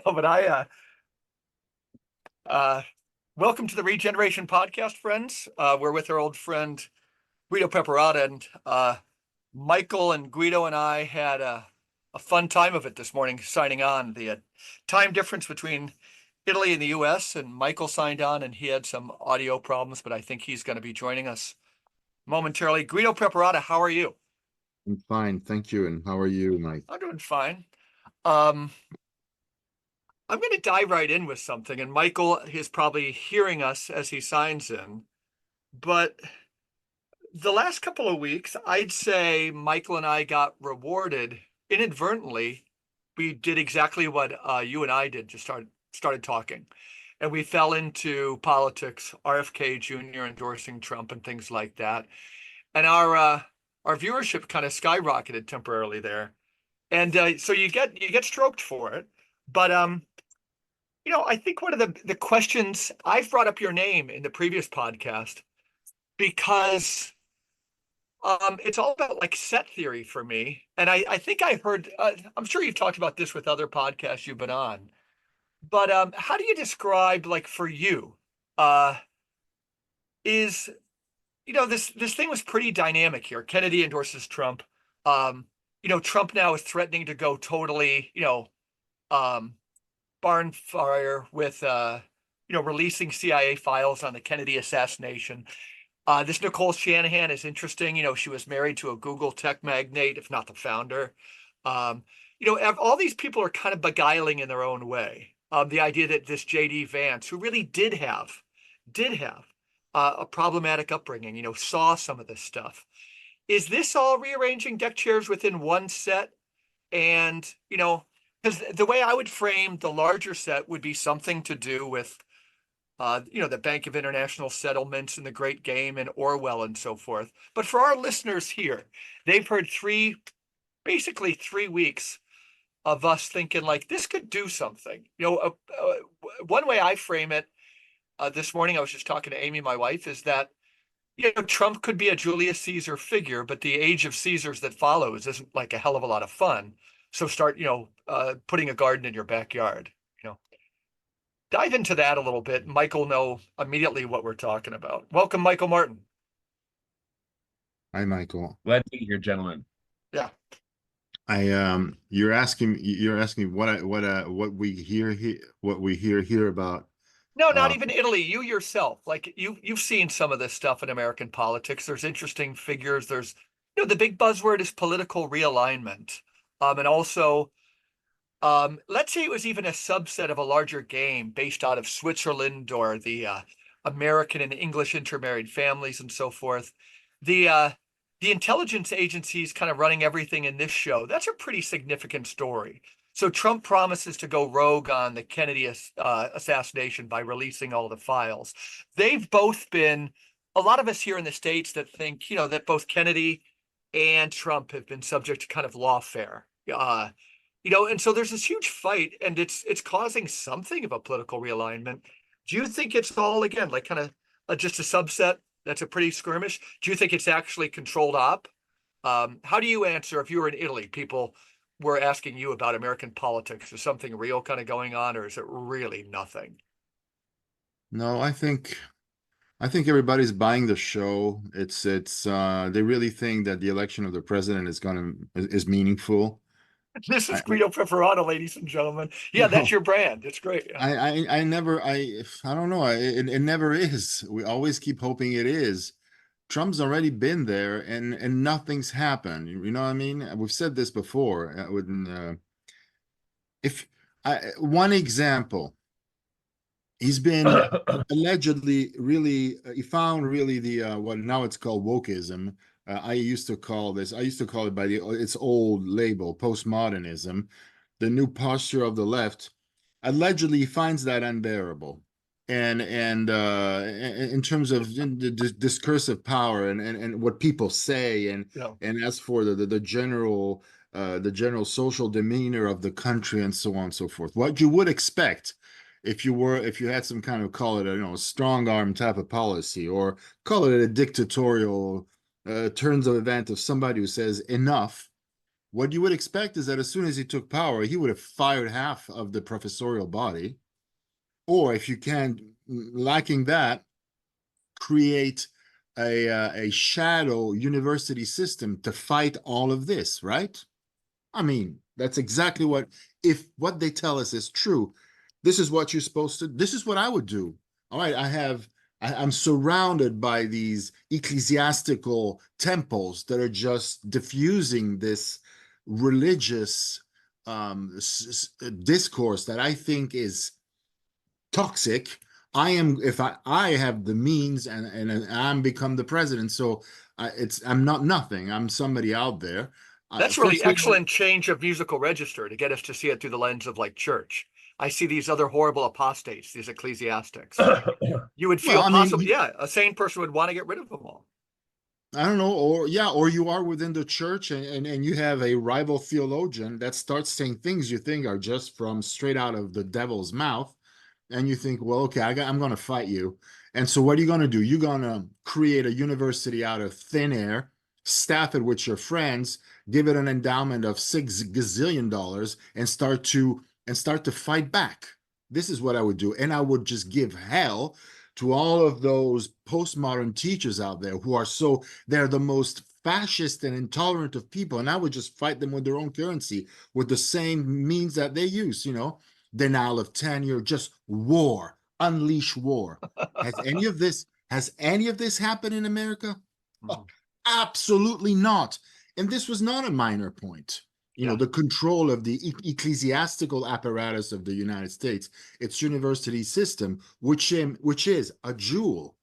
No, but uh, welcome to the Regeneration Podcast, friends. We're with our old friend Guido Preparata, and Michael and Guido and I had a fun time of it this morning signing on. The time difference between Italy and the US, and Michael signed on and he had some audio problems, but I think he's going to be joining us momentarily. Guido Preparata, how are you? I'm fine, thank you. And how are you, Mike? I'm doing fine. Um, I'm going to dive right in with something, and Michael is probably hearing us as he signs in. But the last couple of weeks, I'd say Michael and I got rewarded inadvertently. We did exactly what you and I did, just started talking, and we fell into politics, RFK Jr. endorsing Trump and things like that, and our viewership kind of skyrocketed temporarily there, and so you get stroked for it, but I think one of the questions I've brought up your name in the previous podcast because it's all about like set theory for me. And I think I heard, I'm sure you've talked about this with other podcasts you've been on, but how do you describe, like, for you, uh, is, this thing was pretty dynamic here. Kennedy endorses Trump. Trump now is threatening to go totally, um, barn fire with releasing CIA files on the Kennedy assassination. This Nicole Shanahan is interesting. She was married to a Google tech magnate, if not the founder. Um, all these people are kind of beguiling in their own way. The idea that this JD Vance, who really did have a problematic upbringing, saw some of this stuff. Is this all rearranging deck chairs within one set? And, because the way I would frame the larger set would be something to do with, the Bank of International Settlements and the Great Game and Orwell and so forth. But for our listeners here, they've heard basically 3 weeks of us thinking like this could do something. One way I frame it, this morning, I was just talking to Amy, my wife, is that, Trump could be a Julius Caesar figure, but the age of Caesars that follows isn't like a hell of a lot of fun. So start, putting a garden in your backyard. Dive into that a little bit. Michael know immediately what we're talking about. Welcome, Michael Martin. Hi, Michael. Glad to be here, gentlemen. Yeah. You're asking what we hear here about. No, not even Italy. You yourself, like you've seen some of this stuff in American politics. There's interesting figures. There's, the big buzzword is political realignment. And also, let's say it was even a subset of a larger game based out of Switzerland or the American and English intermarried families and so forth. The intelligence agencies kind of running everything in this show. That's a pretty significant story. So Trump promises to go rogue on the Kennedy assassination by releasing all the files. They've both been, a lot of us here in the States that think, that both Kennedy and Trump have been subject to kind of lawfare. And so there's this huge fight, and it's causing something of a political realignment. Do you think it's all, again, like kind of just a subset that's a pretty skirmish? Do you think it's actually controlled op? How do you answer if you were in Italy, people were asking you about American politics? Is something real kind of going on, or is it really nothing? No, I think everybody's buying the show. It's they really think that the election of the president is meaningful. This is I, Guido Preparata, ladies and gentlemen. Yeah, that's no, your brand. It's great. Yeah. I never I don't know. It never is. We always keep hoping it is. Trump's already been there, and nothing's happened. You know what I mean? We've said this before. If one example, he's been allegedly really he found really the what now it's called wokeism. I used to call it by its old label, postmodernism, the new posture of the left. Allegedly, he finds that unbearable, and in terms of the discursive power and what people say, Yeah. and as for the general social demeanor of the country and so on and so forth, what you would expect if you had some kind of, call it a strong arm type of policy, or call it a dictatorial turns of event of somebody who says enough, What you would expect is that as soon as he took power, he would have fired half of the professorial body, or if you can, lacking that, create a shadow university system to fight all of this, right? I mean, that's exactly what, if what they tell us is true, this is what you're supposed to, this is what I would do. All right, I'm surrounded by these ecclesiastical temples that are just diffusing this religious discourse that I think is toxic. I am, if I have the means, and I'm become the president, so I'm not nothing. I'm somebody out there. That's really First thing, excellent change of musical register to get us to see it through the lens of like church. I see these other horrible apostates, these ecclesiastics. You would well, feel I mean, possible, yeah, a sane person would want to get rid of them all. I don't know, or yeah, or you are within the church, and you have a rival theologian that starts saying things you think are just from straight out of the devil's mouth, and you think, well, okay, I'm going to fight you. And so, what are you going to do? You're going to create a university out of thin air, staff it with your friends, give it an endowment of $6 gazillion, and start to fight back. This is what I would do, and I would just give hell to all of those postmodern teachers out there who are so, they're the most fascist and intolerant of people, and I would just fight them with their own currency, with the same means that they use, denial of tenure, just war, unleash war. Has any of this happened in America? Oh, Mhm. absolutely not. And this was not a minor point. Yeah. The control of the ecclesiastical apparatus of the United States, its university system, which is a jewel.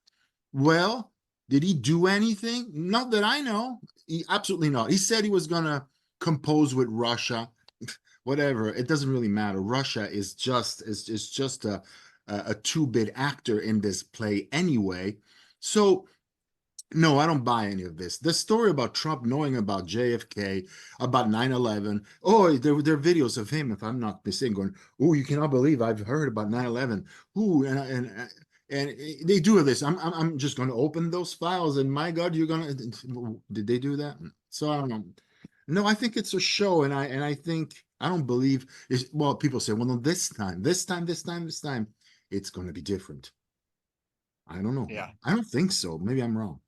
Well, did he do anything? Not that I know. Absolutely not. He said he was going to compose with Russia. Whatever, it doesn't really matter. Russia is just a two-bit actor in this play anyway. So no, I don't buy any of this. The story about Trump knowing about JFK, about 9/11. Oh, there are videos of him, if I'm not mistaken, going, oh, you cannot believe I've heard about 9/11. Ooh, and they do this. I'm just going to open those files, and my God, you're going to, did they do that? So I don't know. No, I think it's a show, and I think, I don't believe it's, well, people say, well, no, this time, it's going to be different. I don't know. Yeah. I don't think so. Maybe I'm wrong.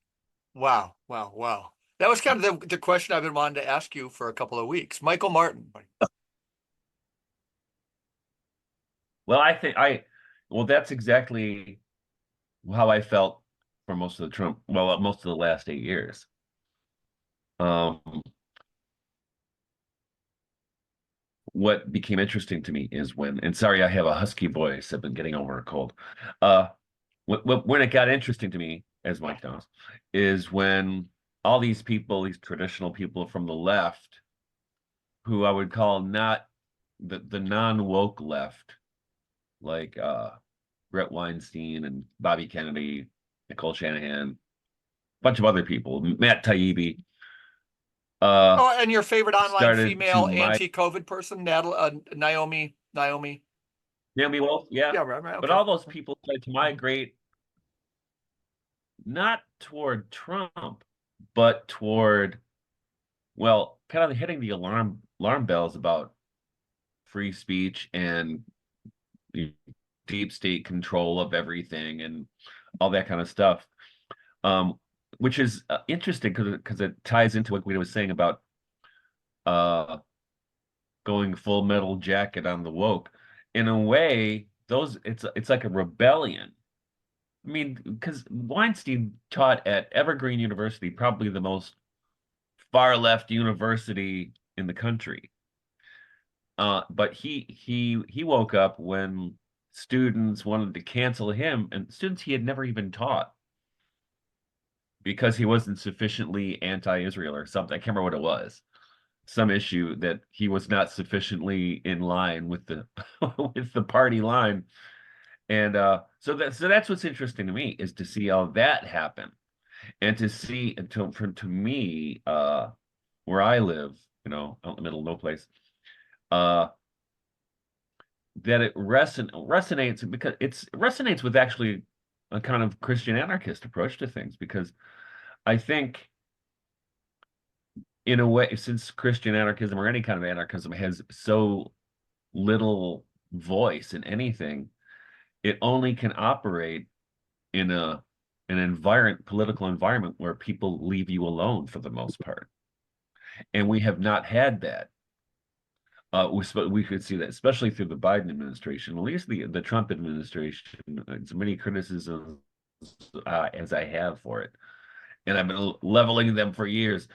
Wow. Wow. Wow. That was kind of the question I've been wanting to ask you for a couple of weeks. Michael Martin. Well, well, that's exactly how I felt for most of the Trump, well, most of the last 8 years. Um, what became interesting to me is and sorry, I have a husky voice. I've been getting over a cold. Uh, when it got interesting to me, as Mike knows, is when all these people, these traditional people from the left, who I would call not the non-woke left, like Brett Weinstein and Bobby Kennedy, Nicole Shanahan, a bunch of other people, Matt Taibbi, uh, Oh, and your favorite online started to female my anti-COVID person, Naomi. Naomi. Naomi Wolf, yeah. Yeah, right, right. But Okay. all those people started to migrate not toward Trump, but toward, well, kind of hitting the alarm bells about free speech and the deep state control of everything and all that kind of stuff. Um, which is interesting because it ties into what Guido was saying about uh going full metal jacket on the woke. In a way, it's like a rebellion. I mean, because Weinstein taught at Evergreen University, probably the most far left university in the country. But he woke up when students wanted to cancel him, and students he had never even taught because he wasn't sufficiently anti-Israel or something. I can't remember what it was. Some issue that he was not sufficiently in line with the with the party line. And so that's what's interesting to me is to see how that happened and to see to me where I live, out in the middle of no place, uh that it resonates because it resonates with actually a kind of Christian anarchist approach to things because I think in a way, since Christian anarchism or any kind of anarchism has so little voice in anything, it only can operate in an political environment where people leave you alone for the most part. And we have not had that. We could see that, especially through the Biden administration, at least the Trump administration, as many criticisms as I have for it. And I've been leveling them for years.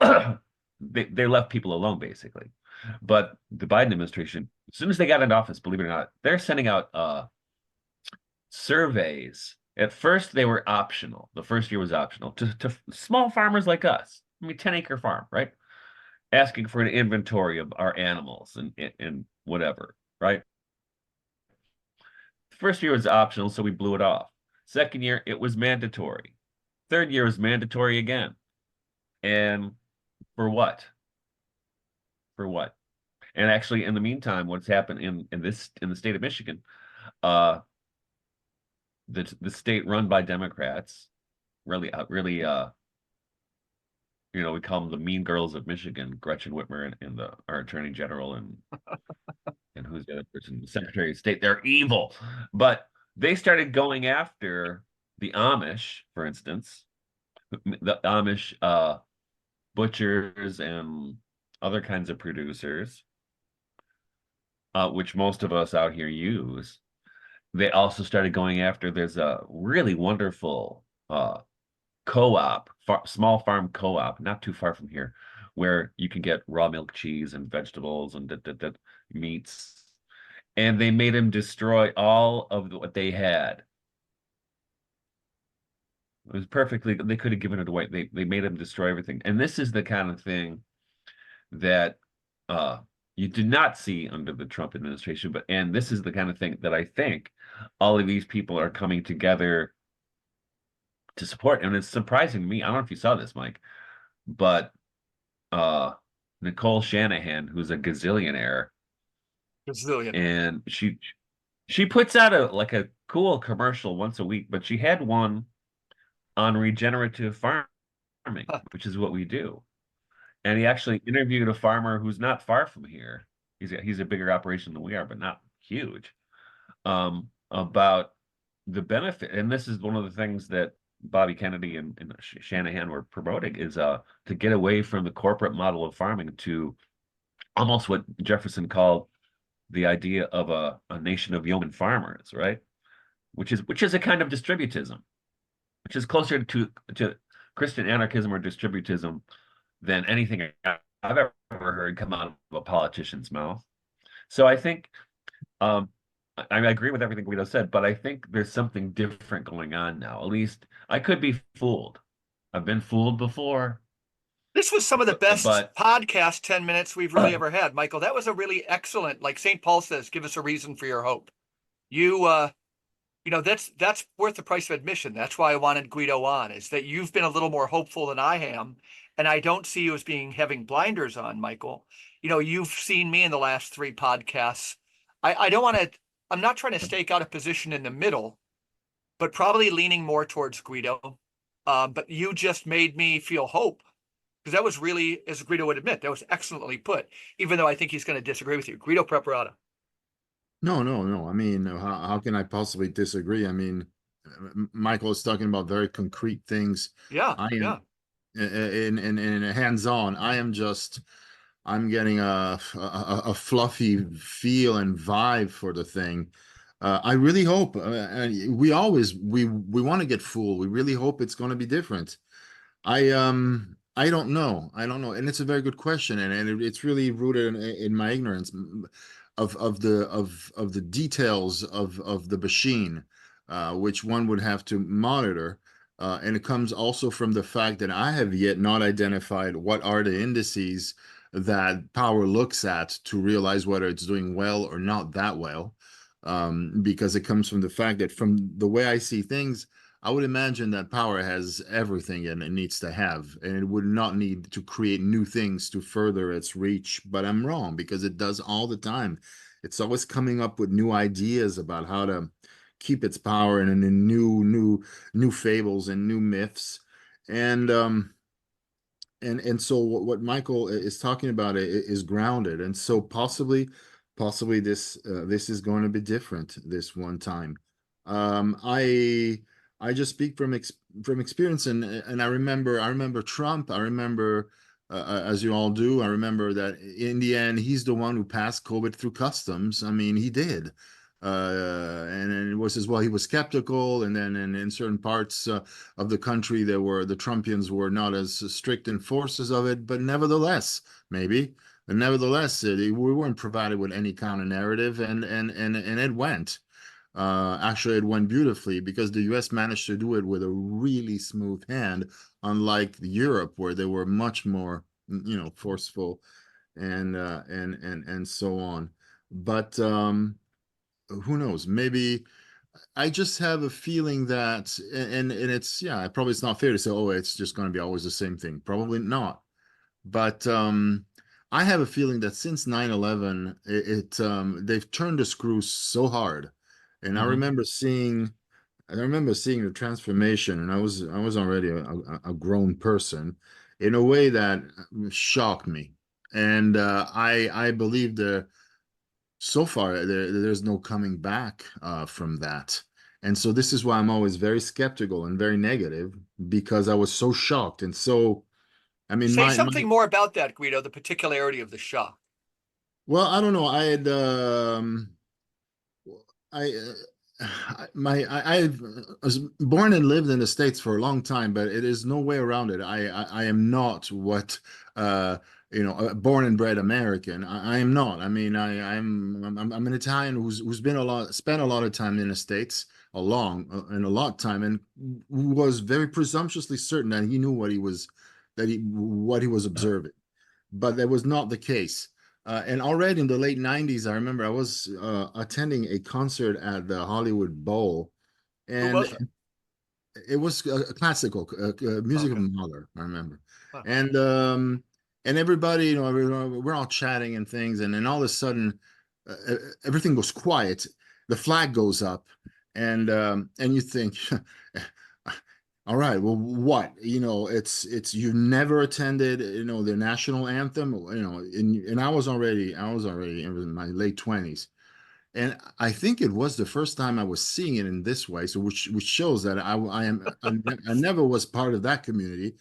They left people alone, basically. But the Biden administration, as soon as they got into office, believe it or not, they're sending out surveys. At first, they were optional. The first year was optional to small farmers like us. I mean, 10-acre farm, right? Asking for an inventory of our animals and whatever, right? First year was optional, so we blew it off. Second year, it was mandatory. Third year was mandatory again. And for what? For what? And actually, in the meantime, what's happened in the state of Michigan, uh, the state run by Democrats, really we call them the mean girls of Michigan, Gretchen Whitmer and our attorney general and who's the other person, the Secretary of State. They're evil, but they started going after the Amish, for instance, the Amish butchers and other kinds of producers, which most of us out here use. They also started going after, there's a really wonderful co-op, small farm co-op, not too far from here, where you can get raw milk cheese and vegetables and meats. And they made him destroy all of what they had. It was perfectly, they could have given it away. They made him destroy everything. And this is the kind of thing that you did not see under the Trump administration, and this is the kind of thing that I think all of these people are coming together to support. And it's surprising to me. I don't know if you saw this, Mike, but Nicole Shanahan, who's a gazillionaire, and she puts out a cool commercial once a week, but she had one on regenerative farming, which is what we do. And he actually interviewed a farmer who's not far from here. He's a bigger operation than we are, but not huge. About the benefit, and this is one of the things that Bobby Kennedy and Shanahan were promoting, is to get away from the corporate model of farming to almost what Jefferson called the idea of a nation of yeoman farmers, right? Which is a kind of distributism, which is closer to Christian anarchism or distributism than anything I've ever heard come out of a politician's mouth. So I think I agree with everything Guido said, but I think there's something different going on now. At least I could be fooled. I've been fooled before. This was some of the best but podcast 10 minutes we've really ever had, Michael. That was a really excellent, like St. Paul says, give us a reason for your hope. That's worth the price of admission. That's why I wanted Guido on, is that you've been a little more hopeful than I am. And I don't see you as having blinders on, Michael. You've seen me in the last 3 podcasts. I'm not trying to stake out a position in the middle, but probably leaning more towards Guido. But you just made me feel hope, because that was really, as Guido would admit, that was excellently put, even though I think he's going to disagree with you. Guido Preparata. No, no, no. I mean, how can I possibly disagree? I mean, Michael is talking about very concrete things. Yeah, I yeah. am in hands-on. I'm getting a fluffy feel and vibe for the thing. I really hope, and we want to get fooled. We really hope it's going to be different. I don't know. I don't know, and it's a very good question, and it's really rooted in my ignorance of the details of the machine, which one would have to monitor. And it comes also from the fact that I have yet not identified what are the indices that power looks at to realize whether it's doing well or not that well. Because it comes from the fact that, from the way I see things, I would imagine that power has everything and it needs to have, and it would not need to create new things to further its reach. But I'm wrong, because it does all the time. It's always coming up with new ideas about how to keep its power, and in new fables and new myths. And and so what Michael is talking about is grounded, and so possibly this is going to be different this one time. I just speak from experience, and I remember Trump. I remember, as you all do, I remember that in the end he's the one who passed COVID through customs. I mean, he did. And it was as well. He was skeptical, and then in certain parts of the country, the Trumpians were not as strict enforcers of it, but nevertheless, maybe, but nevertheless, we weren't provided with any kind of narrative, and it went. Actually, it went beautifully because the U.S. managed to do it with a really smooth hand, unlike Europe, where they were much more, forceful and so on. But who knows? Maybe I just have a feeling that, and it's yeah, probably it's not fair to say, oh, it's just going to be always the same thing. Probably not. But I have a feeling that since 9/11, they've turned the screws so hard, and Mhm. I remember seeing the transformation, and I was already a grown person in a way that shocked me, and I believe so far there's no coming back from that. And so this is why I'm always very skeptical and very negative, because I was so shocked and so, I mean, Say my something more about that, Guido, the particularity of the shock. well, I don't know. I I was born and lived in the States for a long time, but it is no way around it. I am not what a born and bred American. I am not. I mean, I'm an Italian who's been spent a lot of time in the States, a lot of time, and who was very presumptuously certain that he knew what he was observing, but that was not the case. And already in the late 90s, I remember I was attending a concert at the Hollywood Bowl, Who and was it? it was a classical music of Okay. Mahler, I remember. Huh. And and everybody, we're all chatting and things, and then all of a sudden, everything goes quiet. The flag goes up, and you think, all right, well, what? It's you never attended, the national anthem, and I was already in my late 20s. And I think it was the first time I was seeing it in this way, so which shows that I never was part of that community.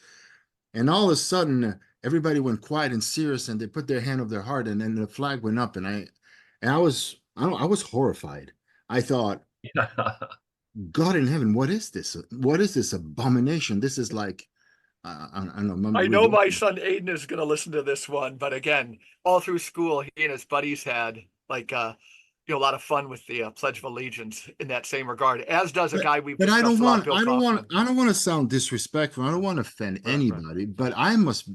And all of a sudden, everybody went quiet and serious, and they put their hand over their heart, and then the flag went up, I was horrified. I thought, God in heaven, what is this? What is this abomination? This is like I don't know. I We're know my going. son Aiden is going to listen to this one, but again, all through school, he and his buddies had a lot of fun with the Pledge of Allegiance in that same regard, as does a But guy we've but I discussed don't a lot, want Bill I don't want Kaufman. I don't want to sound disrespectful. I don't want to offend Right. anybody, but I must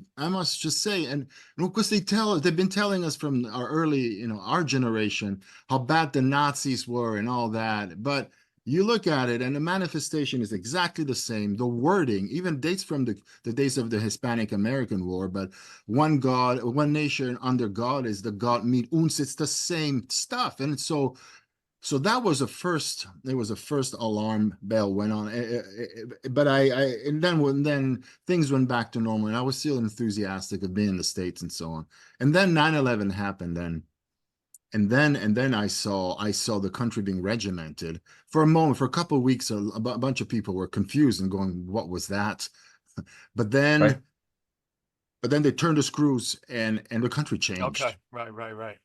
just say, and because they've been telling us from our early, our generation, how bad the Nazis were and all that. But you look at it, and the manifestation is exactly the same. The wording even dates from the days of the Hispanic American War. But one God, one nation under God is the God meet uns. It's the same stuff, and so that was a first. There was a first alarm bell went on, but and then things went back to normal, and I was still enthusiastic of being in the States and so on. And then 9/11 happened, and then I saw the country being regimented for a moment. For a couple of weeks, a bunch of people were confused and going, "What was that?" But Right. then, but then they turned the screws, and the country Okay. changed. Right. Right. Right.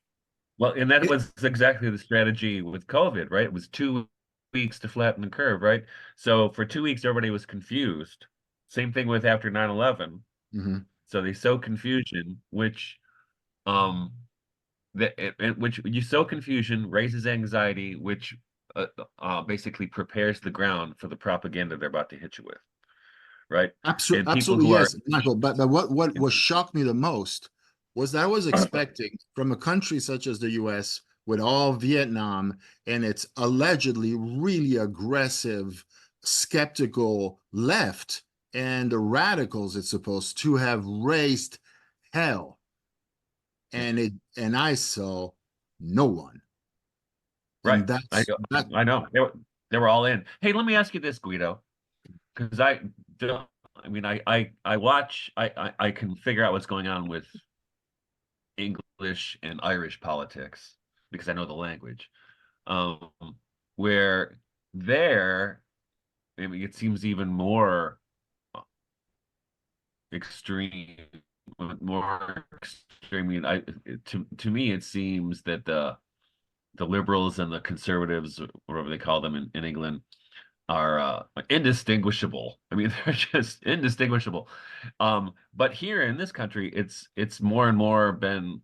Well, and that It, was exactly the strategy with COVID, right? It was 2 weeks to flatten the curve, right? So for 2 weeks, everybody was confused. Same thing with after 9/11. mhm. So they sow confusion, um, which you sow confusion raises anxiety, which basically prepares the ground for the propaganda they're about to hit you with, right? Absolutely, And people absolutely, who are, yes, Michael. But what shocked me the most was that I was expecting from a country such as the U.S. with all Vietnam and its allegedly really aggressive, skeptical left and the radicals, it's supposed to have raised hell, yeah, and I saw no one, right. and I that's know, that. I know. They were all in. Hey, let me ask you this, Guido, because I don't I mean, I watch, I can figure out what's going on with English and Irish politics because I know the language. Um, where there, I mean, it seems even more extreme, more extreme. I mean, to me, it seems that the liberals and the conservatives, whatever they call them in England, are indistinguishable. I mean, they're just indistinguishable. But here in this country, it's more and more been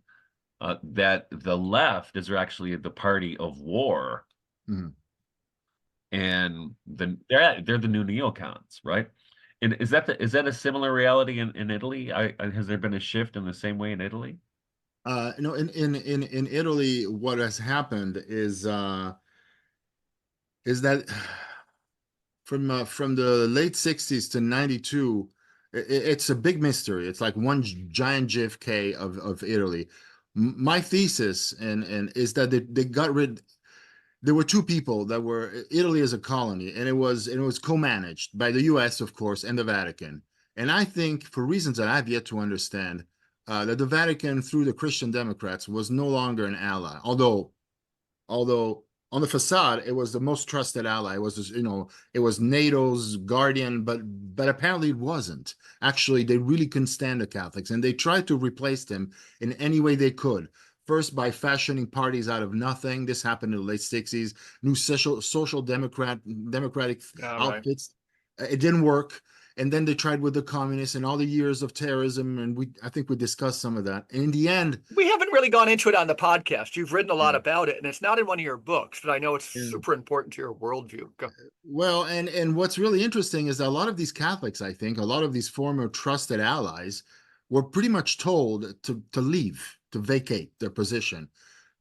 that the left is actually the party of war, Mhm. and they're the new neocons, right? And is that a similar reality in Italy? Has there been a shift in the same way in Italy? No, in Italy, what has happened is that from the late 60s to 92, it's a big mystery. It's like one giant JFK of Italy. My thesis and is that they got rid. There were two people that were Italy as a colony, and it was co-managed by the U.S., of course, and the Vatican. And I think, for reasons that I've yet to understand, that the Vatican, through the Christian Democrats, was no longer an ally. Although on the facade it was the most trusted ally. It was just, it was NATO's guardian, but apparently it wasn't. Actually, they really couldn't stand the Catholics, and they tried to replace them in any way they could. First, by fashioning parties out of nothing. This happened in the late 60s. New social democratic Yeah, right. outfits. It didn't work. And then they tried with the communists and all the years of terrorism, and I think we discussed some of that. And in the end, We haven't really gone into it on the podcast. You've written a lot yeah, about it, and it's not in one of your books, but I know it's yeah. super important to your worldview. Go. Well, and what's really interesting is that a lot of these Catholics, I think, a lot of these former trusted allies, were pretty much told to leave, to vacate their position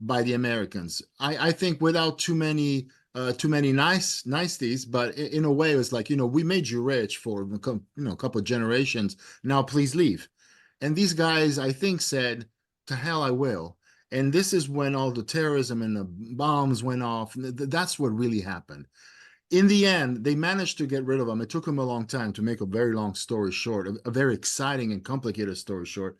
by the Americans. I think without too many niceties, but in a way, it was like, we made you rich for a couple of generations. Now please leave. And these guys, I think, said, "To hell, I will." And this is when all the terrorism and the bombs went off. That's what really happened. In the end, they managed to get rid of them. It took them a long time, to make a very long story short, a very exciting and complicated story short.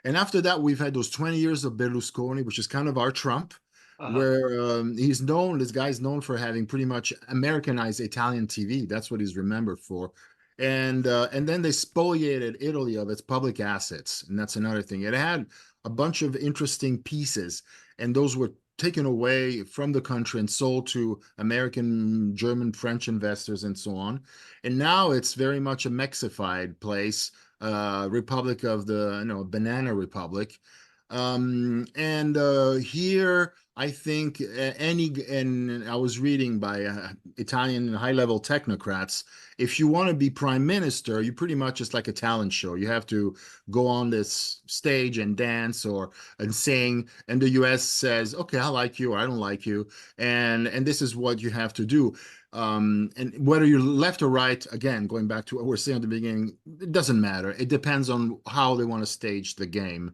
And after that, we've had those 20 years of Berlusconi, which is kind of our Trump, Uh-huh. where this guy's known for having pretty much Americanized Italian TV. That's what he's remembered for. And then they spoliated Italy of its public assets. And that's another thing. It had a bunch of interesting pieces, and those were taken away from the country and sold to American, German, French investors and so on. And now it's very much a Mexified place, Republic of the, Banana Republic. And here, I think and I was reading by Italian high-level technocrats. If you want to be prime minister, you pretty much, it's like a talent show. You have to go on this stage and dance or and sing, and the U.S. says, "Okay, I like you," or "I don't like you," and this is what you have to do. And whether you're left or right, again, going back to what we we're saying at the beginning, it doesn't matter. It depends on how they want to stage the game.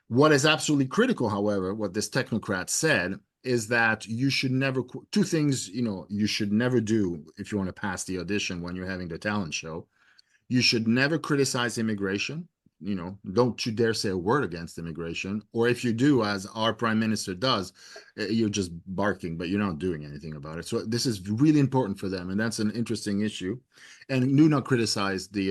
What is absolutely critical, however, what this technocrat said, is that you should never, two things, you should never do if you want to pass the audition when you're having the talent show. You should never criticize immigration. Don't you dare say a word against immigration. Or if you do, as our prime minister does, you're just barking, but you're not doing anything about it. So this is really important for them, and that's an interesting issue. And do not criticize the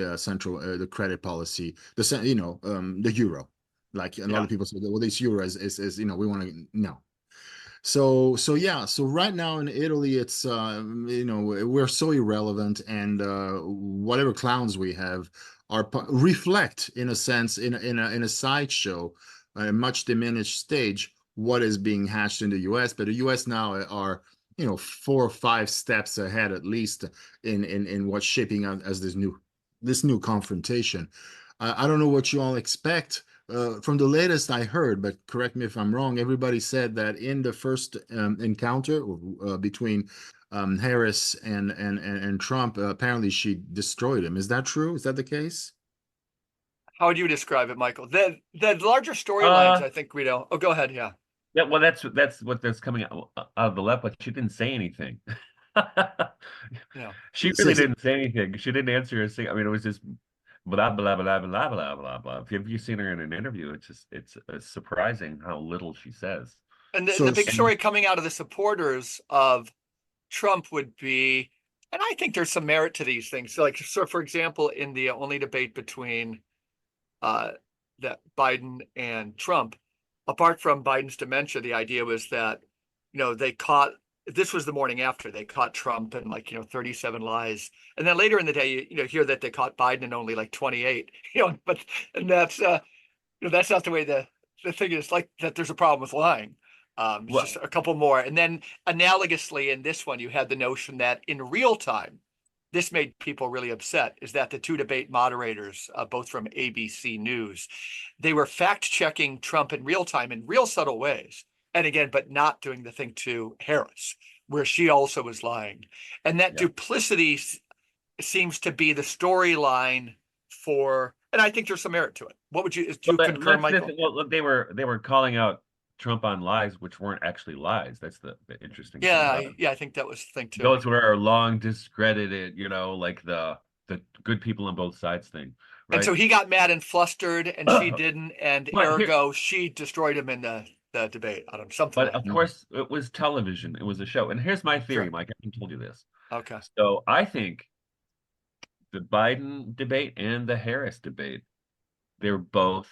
the credit policy, the euro. Like a lot Yeah. of people say, well, this euro is we want to no. So yeah, so right now in Italy, it's we're so irrelevant, and whatever clowns we have reflect, in a sense, in a sideshow, a much diminished stage, what is being hatched in the U.S. But the U.S. now are 4 or 5 steps ahead, at least, in what's shaping out as this new confrontation. I don't know what you all expect. From the latest I heard, but correct me if I'm wrong, everybody said that in the first encounter between Harris and Trump, apparently she destroyed him. Is that true? Is that the case? How would you describe it, Michael? The larger storylines, Uh, I think, Guido. Oh, go ahead. Yeah. yeah, well, that's coming out of the left, but she didn't say anything. Yeah. She really Says- didn't say anything. She didn't answer a thing. I mean, it was just blah blah blah blah blah blah blah. If you've seen her in an interview, it's surprising how little she says. And the So big story coming out of the supporters of Trump would be, and I think there's some merit to these things. So for example, in the only debate between uh, that Biden and Trump, apart from Biden's dementia, the idea was that, they caught, this was the morning after they caught Trump in 37 lies. And then later in the day, hear that they caught Biden in only like 28, but, and that's not the way the thing is, like that there's a problem with lying. It's just Well, a couple more. And then analogously in this one, you had the notion that in real time, this made people really upset, is that the two debate moderators, both from ABC News, they were fact checking Trump in real time in real subtle ways. And again, but not doing the thing to Harris, where she also was lying. And that yeah. duplicity seems to be the storyline for, and I think there's some merit to it. What would do Well, you concur, that's the Michael? thing. Well, they were calling out Trump on lies, which weren't actually lies. That's the interesting thing Yeah, about it. yeah, I think that was the thing too. Those were long discredited, like the good people on both sides thing, And so right? he got mad and flustered, and she didn't, and But here, ergo she destroyed him in the debate. I don't know, something but like of that. course, it was television. It was a show. And here's my theory, Sure. Mike. I haven't told you this. Okay. So I think the Biden debate and the Harris debate, they're both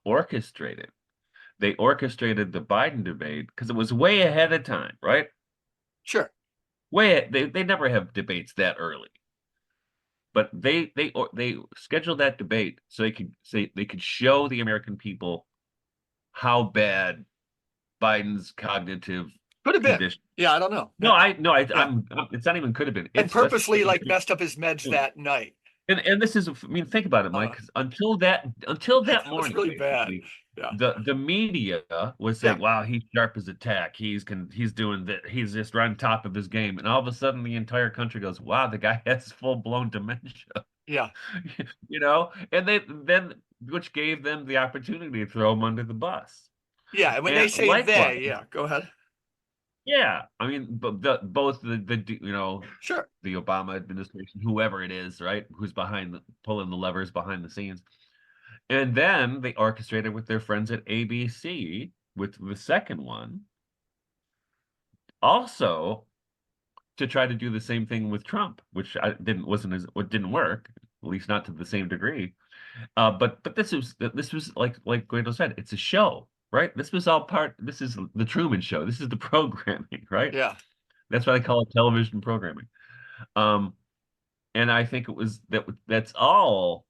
orchestrated. They orchestrated the Biden debate because it was way ahead of time, right? Sure. They never have debates that early, but they scheduled that debate so they could show the American people how bad Biden's cognitive Could have been. condition. Yeah, I don't know. No, Yeah. Yeah. I'm. It's not even could have been. And It's that's purposely like messed up his meds that night. and this is. I mean, think about it, Mike. Uh, 'Cause until that that was morning, really bad. basically, Yeah. the media was Yeah. saying, "Wow, he's sharp as a tack. He's doing that. He's just on top of his game." And all of a sudden, the entire country goes, "Wow, the guy has full blown dementia." Yeah. And then which gave them the opportunity to throw him under the bus. Yeah. And when they And say likewise, yeah, go ahead. yeah, I mean, but both Sure. the Obama administration, whoever it is, right, who's pulling the levers behind the scenes, and then they orchestrated with their friends at ABC with the second one, also to try to do the same thing with Trump, which I didn't wasn't as what didn't work, at least not to the same degree. But this was like Guido said, it's a show, right? This was all part. This is the Truman Show. This is the programming, right? Yeah. That's why they call it television programming. Um, and I think it was that's all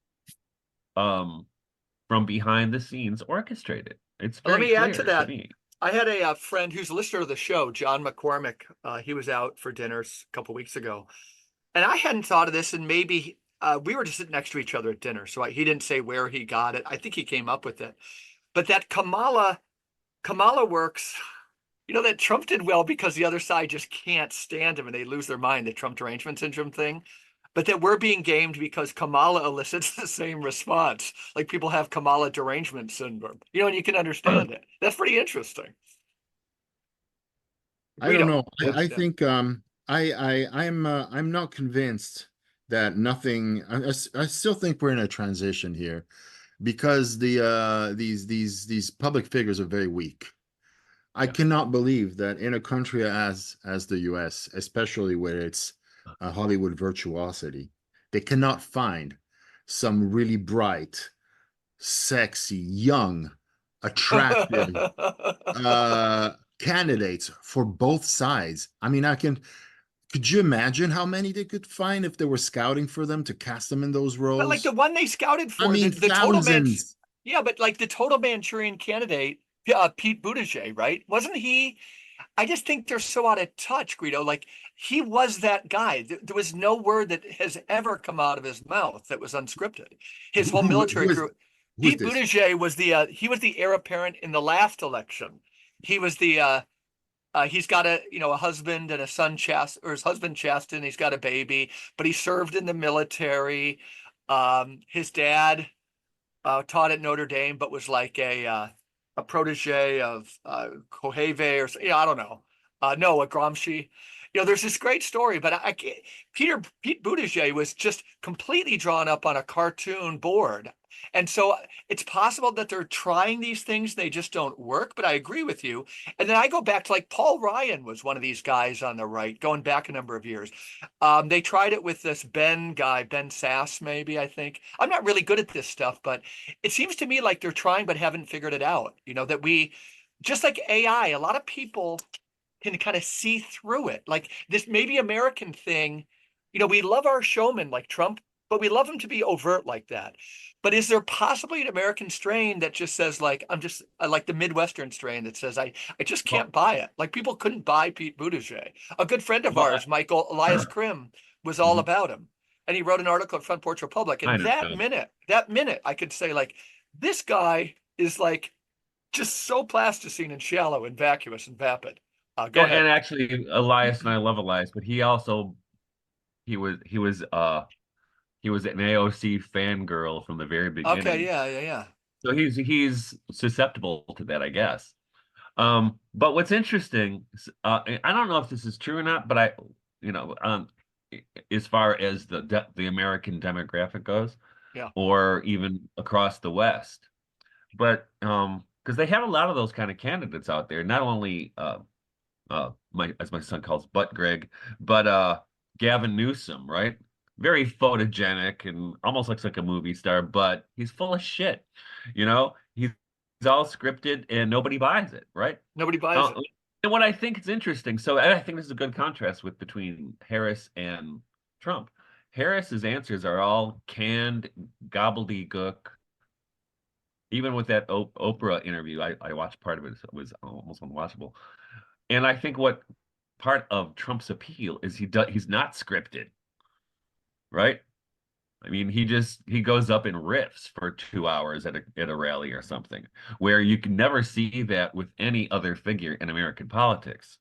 from behind the scenes orchestrated. It's Let very me add to clear to that. me. I had a friend who's a listener of the show, John McCormick. He was out for dinners a couple weeks ago, and I hadn't thought of this. And maybe we were just sitting next to each other at dinner, so he didn't say where he got it. I think he came up with it. But that Kamala works. That Trump did well because the other side just can't stand him and they lose their mind. The Trump derangement syndrome thing. But that we're being gamed because Kamala elicits the same response. Like people have Kamala derangement syndrome, and you can understand it. That's pretty interesting. I don't Guido. know. I Yeah. think I'm not convinced that nothing. I still think we're in a transition here because these public figures are very weak. I Yeah. cannot believe that in a country as the US, especially where it's a Hollywood virtuosity, they cannot find some really bright, sexy, young, attractive candidates for both sides. I mean, could you imagine how many they could find if they were scouting for them to cast them in those But like the roles? one they scouted I for, mean, the total man, thousands. yeah, but like the total Manchurian candidate, Pete Buttigieg, right? Wasn't he? I just think they're so out of touch, Guido. Like he was that guy. There was no word that has ever come out of his mouth that was unscripted. His Who, whole who, military who is career. who is Pete this? Buttigieg was the heir apparent in the last election. He was he's got a husband and a son, his husband Chasten. He's got a baby, but he served in the military. His dad taught at Notre Dame, but was like a protege of Koheve or I don't know, Noah Gramsci. There's this great story, but I can't. Pete Buttigieg was just completely drawn up on a cartoon board. And so it's possible that they're trying these things, they just don't work. But I agree with you. And then I go back to like Paul Ryan was one of these guys on the right, going back a number of years. They tried it with this Ben guy, Ben Sass, maybe, I think. I'm not really good at this stuff, but it seems to me like they're trying but haven't figured it out. That we, just like AI, a lot of people can kind of see through it. Like this maybe American thing, we love our showmen like Trump, but we love him to be overt like that. But is there possibly an American strain that just says like, I like the Midwestern strain that says I just Well, can't buy it. Like people couldn't buy Pete Buttigieg. A good friend of well, ours, Michael Elias Krim, was all Mhm. about him. And he wrote an article at Front Porch Republic. I And know. that minute, I could say like, this guy is like just so plasticine and shallow and vacuous and vapid. Go And ahead. actually, Elias and I love Elias, but he was he was uh he was an AOC fangirl from the very Okay, beginning. yeah, yeah, yeah. So he's susceptible to that, I guess. But what's interesting, I don't know if this is true or not, but you know, um, as far as the American demographic goes, Yeah. or even across the West, but because they have a lot of those kind of candidates out there, not only my as my son calls Butt Greg, but Gavin Newsom, right? Very photogenic and almost looks like a movie star, but he's full of shit. He's all scripted and nobody buys it, right? Nobody buys Uh, it. and what I think is interesting, so I think this is a good contrast with between Harris and Trump. Harris's answers are all canned gobbledygook. Even with that Oprah interview, I watched part of it. It was almost unwatchable. And I think what part of Trump's appeal is he's not scripted, right? I mean, he goes up and riffs for 2 hours at a rally or something, where you can never see that with any other figure in American politics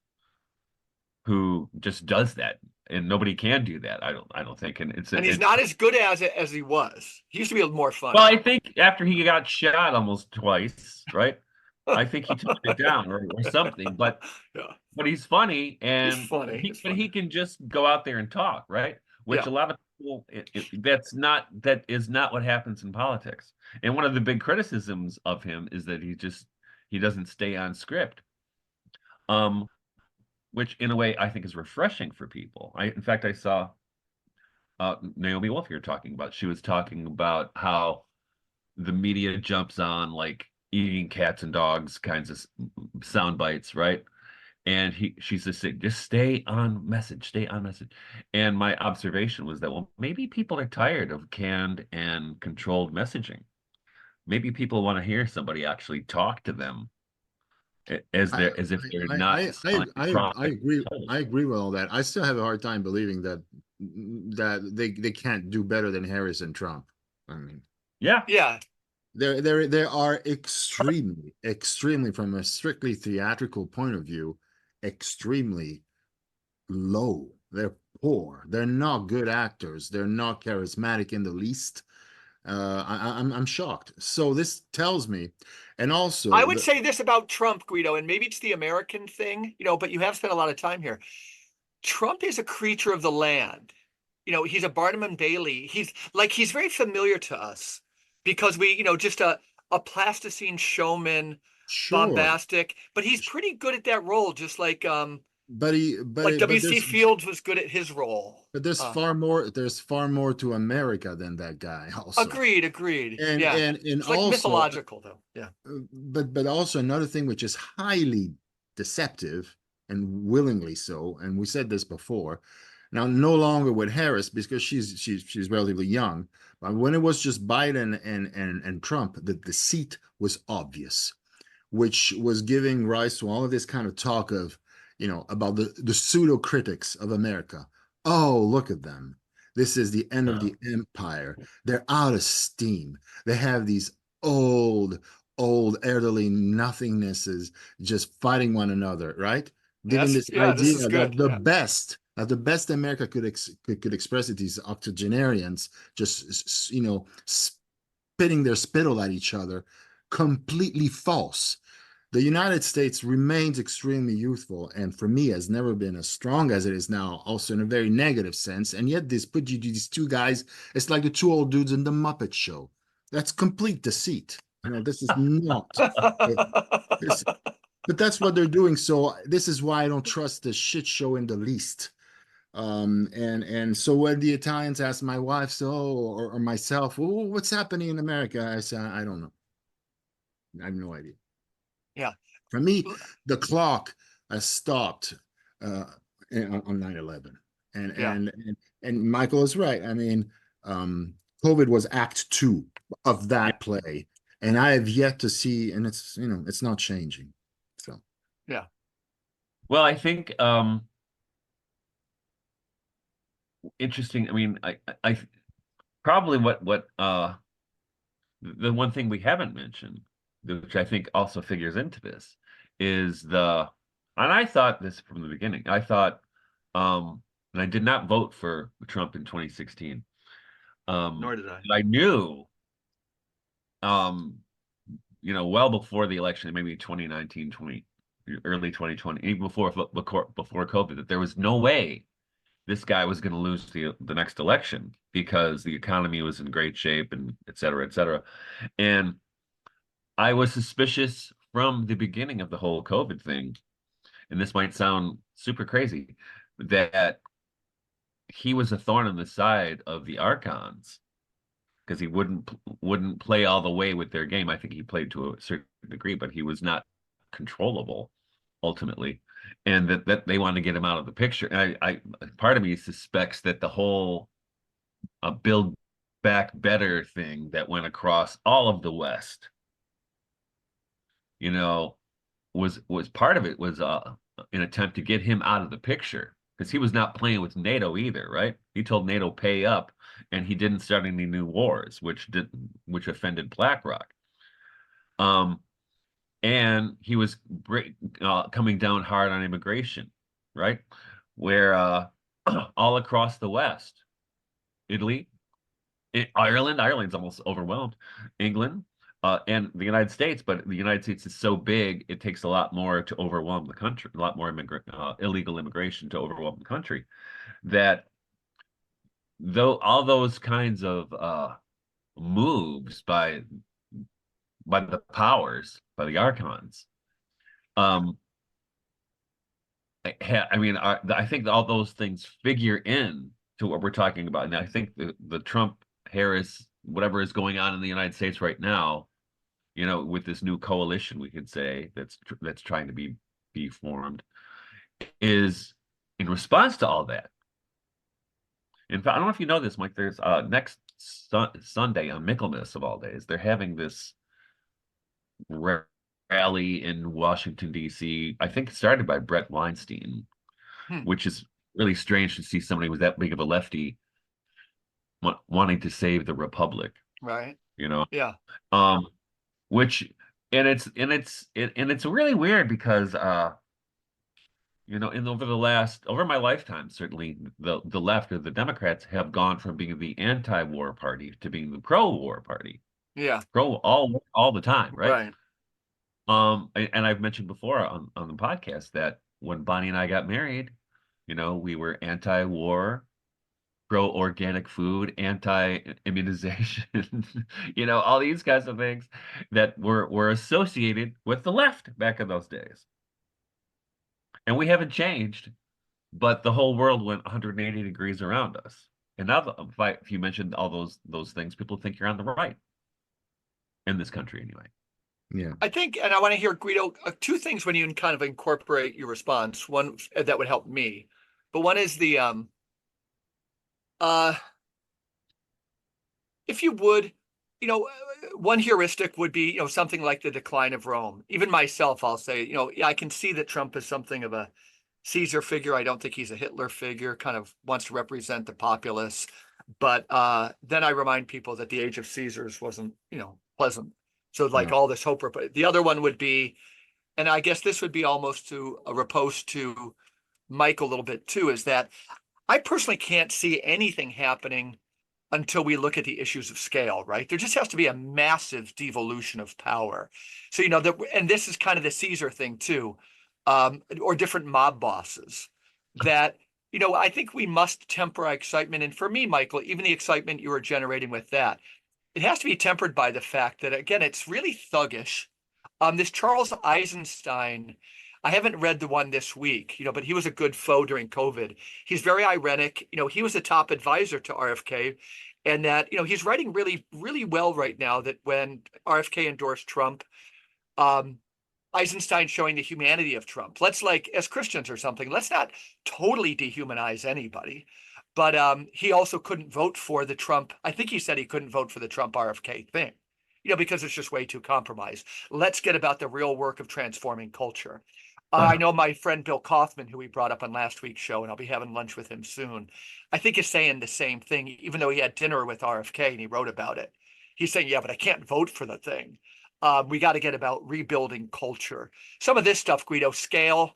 who just does that, and nobody can do that. I don't think, and And he's it's not as good as it as he was. He used to be more well, funny. I think after he got shot almost twice, right? I think he toned it down or something, Yeah, but he's funny he's and funny. He's he funny. can just go out there and talk, right? Which Yeah. a lot of people that is not what happens in politics. And one of the big criticisms of him is that he doesn't stay on script. Um, which in a way I think is refreshing for people. In fact I saw Naomi Wolf here talking about. She was talking about how the media jumps on like eating cats and dogs kinds of sound bites, right? And she's just saying, just stay on message. And my observation was that, well, maybe people are tired of canned and controlled messaging. Maybe people want to hear somebody actually talk to them I, as if they're not selling a I product. agree. I agree with all that. I still have a hard time believing that they can't do better than Harris and Trump. I mean, Yeah. Yeah. they are extremely from a strictly theatrical point of view, extremely low. They're poor. They're not good actors. They're not charismatic in the least. I'm shocked. So this tells me, and I also would say this about Trump, Guido, and maybe it's the American thing, but you have spent a lot of time here. Trump is a creature of the land. He's a Barnum and Bailey. He's very familiar to us because just a plasticine showman, sure, bombastic, but he's pretty good at that role, just like but W.C. Fields was good at his role. there's far more to America than that guy also. Agreed, agreed. And Yeah. and It's like also mythological though. Yeah. but also another thing which is highly deceptive and willingly so, and we said this before. Now, no longer with Harris because she's relatively young, but when it was just Biden and Trump, the deceit was obvious, which was giving rise to all of this kind of talk of, about the pseudo critics of America. Oh, look at them. This is the end of Yeah. the empire. They're out of steam. They have these old, old, elderly nothingnesses just fighting one another, right? Giving Yes. this Yeah, this is idea good. Yeah. that the best America could express it, these octogenarians just, spitting their spittle at each other, completely false. The United States remains extremely youthful, and for me has never been as strong as it is now, also in a very negative sense. And yet this put you these two guys, it's like the two old dudes in the Muppet Show. That's complete deceit. This is not this, but that's what they're doing. So this is why I don't trust this shit show in the least. And so when the Italians ask my wife, so or myself, well, what's happening in America? I say, I don't know. I have no idea. Yeah. For me, the clock has stopped uh, on 9/11. And, Yeah. and and Michael is right. I mean, COVID was act two of Yeah. that play. And I have yet to see, and it's not changing. So Yeah. Well, I think interesting. I mean, I probably what the one thing we haven't mentioned, which I think also figures into this, is and I thought this from the beginning. I thought, and I did not vote for Trump in 2016. Nor did I. But I knew, um, well before the election, maybe 2019, early 2020, even before COVID, that there was no way this guy was going to lose the next election because the economy was in great shape and et cetera, et cetera. And I was suspicious from the beginning of the whole COVID thing, and this might sound super crazy, that he was a thorn in the side of the Archons because he wouldn't play all the way with their game. I think he played to a certain degree, but he was not controllable ultimately, and that they want to get him out of the picture. And I part of me suspects that the whole Build Back Better thing that went across all of the West, you know, was part of it was an attempt to get him out of the picture because he was not playing with NATO either, right? He told NATO pay up, and he didn't start any new wars, which offended BlackRock. And he was coming down hard on immigration, right? Where all across the West, Italy, Ireland's almost overwhelmed, England, and the United States, but the United States is so big, it takes a lot more to overwhelm the country, a lot more illegal immigration to overwhelm the country. That though all those kinds of moves by the powers, by the archons, um, I mean, I think all those things figure in to what we're talking about. And I think the Trump Harris, whatever is going on in the United States right now, with this new coalition, we could say that's trying to be formed, is in response to all that. In fact, I don't know if you know this, Mike. There's next Sunday on Michaelmas of all days, they're having this rally in Washington, D.C. I think it started by Brett Weinstein, Hmm. which is really strange to see somebody with that big of a lefty wanting to save the republic. Right. Yeah. Yeah. Which and it's really weird because over my lifetime, certainly the left or the Democrats have gone from being the anti-war party to being the pro-war party. Yeah. Pro all the time, right? Right. And I've mentioned before on the podcast that when Bonnie and I got married, we were anti-war, pro-organic food, anti-immunization, all these kinds of things that were associated with the left back in those days. And we haven't changed, but the whole world went 180 degrees around us. And now, if you mentioned all those things, people think you're on the right in this country anyway. yeah. I think, and I want to hear, Guido, two things when you kind of incorporate your response. One that would help me, but one is the if you would, one heuristic would be, something like the decline of Rome. Even myself, I'll say, I can see that Trump is something of a Caesar figure. I don't think he's a Hitler figure, kind of wants to represent the populace. But then I remind people that the age of Caesars wasn't, pleasant. So like No. all this hope. But the other one would be, and I guess this would be almost to a riposte to Mike a little bit too, is that I personally can't see anything happening until we look at the issues of scale, right? There just has to be a massive devolution of power. So, and this is kind of the Caesar thing too, or different mob bosses that, I think we must temper our excitement. And for me, Michael, even the excitement you were generating with that, it has to be tempered by the fact that, again, it's really thuggish. This Charles Eisenstein, I haven't read the one this week, but he was a good foe during COVID. He's very ironic. He was a top advisor to RFK, and that, he's writing really, really well right now that when RFK endorsed Trump, um, Eisenstein showing the humanity of Trump. Let's, like, as Christians or something, let's not totally dehumanize anybody. But he also couldn't vote for the Trump. I think he said he couldn't vote for the Trump RFK thing, because it's just way too compromised. Let's get about the real work of transforming culture. I know my friend Bill Kaufman, who we brought up on last week's show, and I'll be having lunch with him soon, I think is saying the same thing, even though he had dinner with RFK and he wrote about it. He's saying, yeah, but I can't vote for the thing. We got to get about rebuilding culture. Some of this stuff, Guido, scale.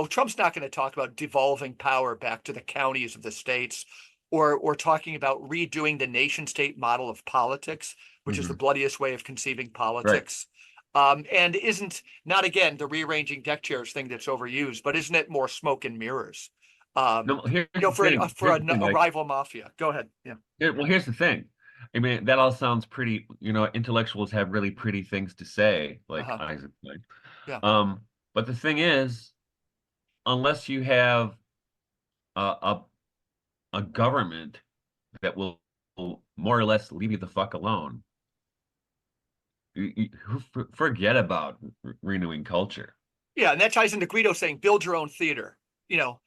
Trump's not going to talk about devolving power back to the counties of the states, or talking about redoing the nation state model of politics, which is the bloodiest way of conceiving politics. And isn't not, again, the rearranging deck chairs thing that's overused, but isn't it more smoke and mirrors? No, here's the For thing. a rival mafia. Go ahead. Yeah. Well, here's the thing. I mean, that all sounds pretty, intellectuals have really pretty things to say, like Eisenstein. Yeah. But the thing is, unless you have a government that will more or less leave you the fuck alone, you forget about renewing culture. Yeah, and that ties into Guido saying, build your own theater. You're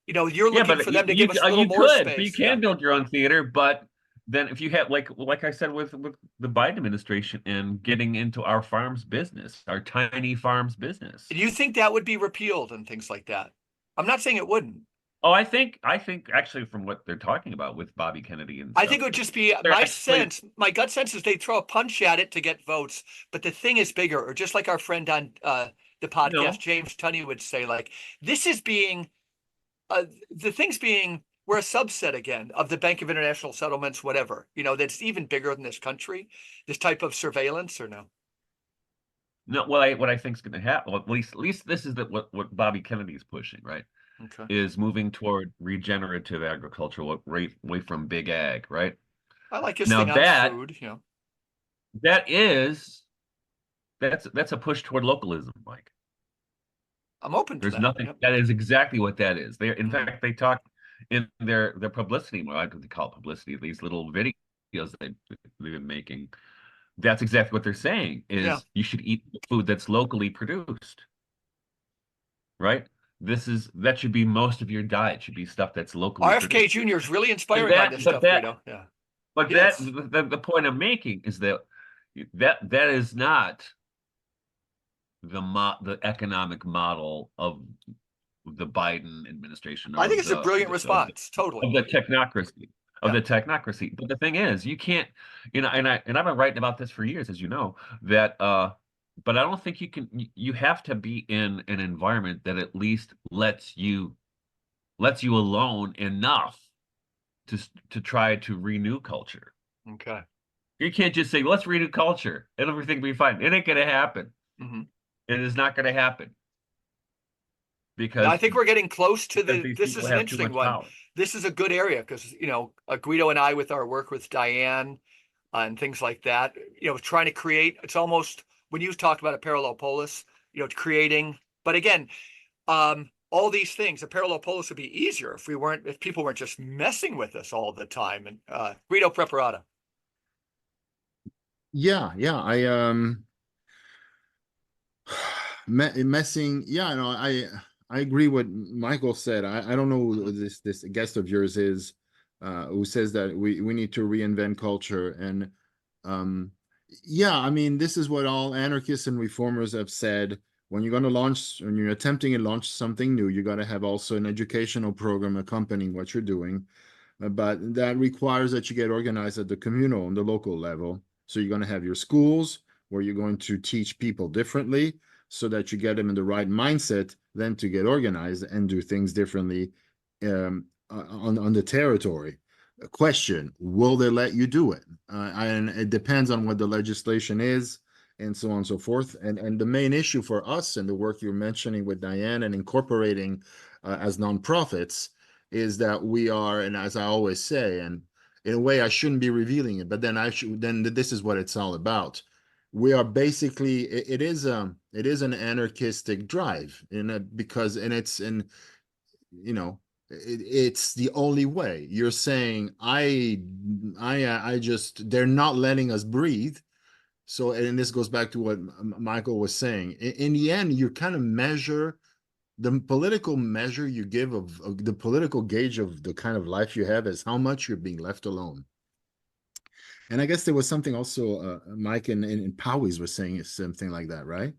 looking for them to give us a little you more could, space. but you can build your own theater, but then if you have, like I said with the Biden administration and getting into our farms business, our tiny farms business. Do you think that would be repealed and things like that? I'm not saying it wouldn't. Oh, I think actually from what they're talking about with Bobby Kennedy and I think it would just be my gut sense is they'd throw a punch at it to get votes, but the thing is bigger, or just like our friend on the podcast, James Tunney, would say, like, this is being the thing's being, we're a subset again of the Bank of International Settlements, whatever, that's even bigger than this country, this type of surveillance, or no? No, what I think is going to happen, well, at least this is what Bobby Kennedy is pushing, right? Okay. Is moving towture regenerative agriculture, away from big ag, right? I like his thing on food. That's a push toward localism, Mike. I'm open to There's that. nothing. Yep. That is exactly what that is. In fact, they talk in their publicity. Well, I don't call it publicity. These little videos they've been making. That's exactly what they're saying. Is you should eat food that's locally produced, right? That should be most of your diet. Should be stuff that's locally RFK produced. Jr. is really inspiring on this stuff, Guido. Yeah. But the point I'm making is that is not the economic model of the Biden administration. I think it's a brilliant response, totally. Of the technocracy. The technocracy. But the thing is, you can't, and I've been writing about this for years, as you know, that but I don't think you have to be in an environment that at least lets you alone enough to try to renew culture. Okay. You can't just say, let's renew culture and everything will be fine. It ain't gonna happen. It is not gonna happen. Because I think we're getting close to this is an interesting one. Power. This is a good area because, Guido and I, with our work with Diane and things like that, trying to create, it's almost, when you talked about a parallel polis, creating, but again, all these things, a parallel polis would be easier if people weren't just messing with us all the time. And Guido, Preparata. Yeah, I messing. Yeah, no, I agree what Michael said. I don't know who this guest of yours is, who says that we need to reinvent culture. And yeah, I mean, this is what all anarchists and reformers have said. When you're attempting to launch something new, you got to have also an educational program accompanying what you're doing. But that requires that you get organized at the communal and the local level. So you're going to have your schools where you're going to teach people differently so that you get them in the right mindset then to get organized and do things differently on the territory. Question, will they let you do it? And it depends on what the legislation is, and so on and so forth. And the main issue for us and the work you're mentioning with Diane and incorporating as nonprofits is that we are, and as I always say, and in a way I shouldn't be revealing it, but then I should, then this is what it's all about. We are basically, it is an anarchistic drive in a, because, and it's in, you know, it's the only way. You're saying I just, they're not letting us breathe. So, and this goes back to what Michael was saying. In the end, you kind of measure the political measure you give of the political gauge of the kind of life you have is how much you're being left alone. And I guess there was something also Mike and Powys were saying something like that, right?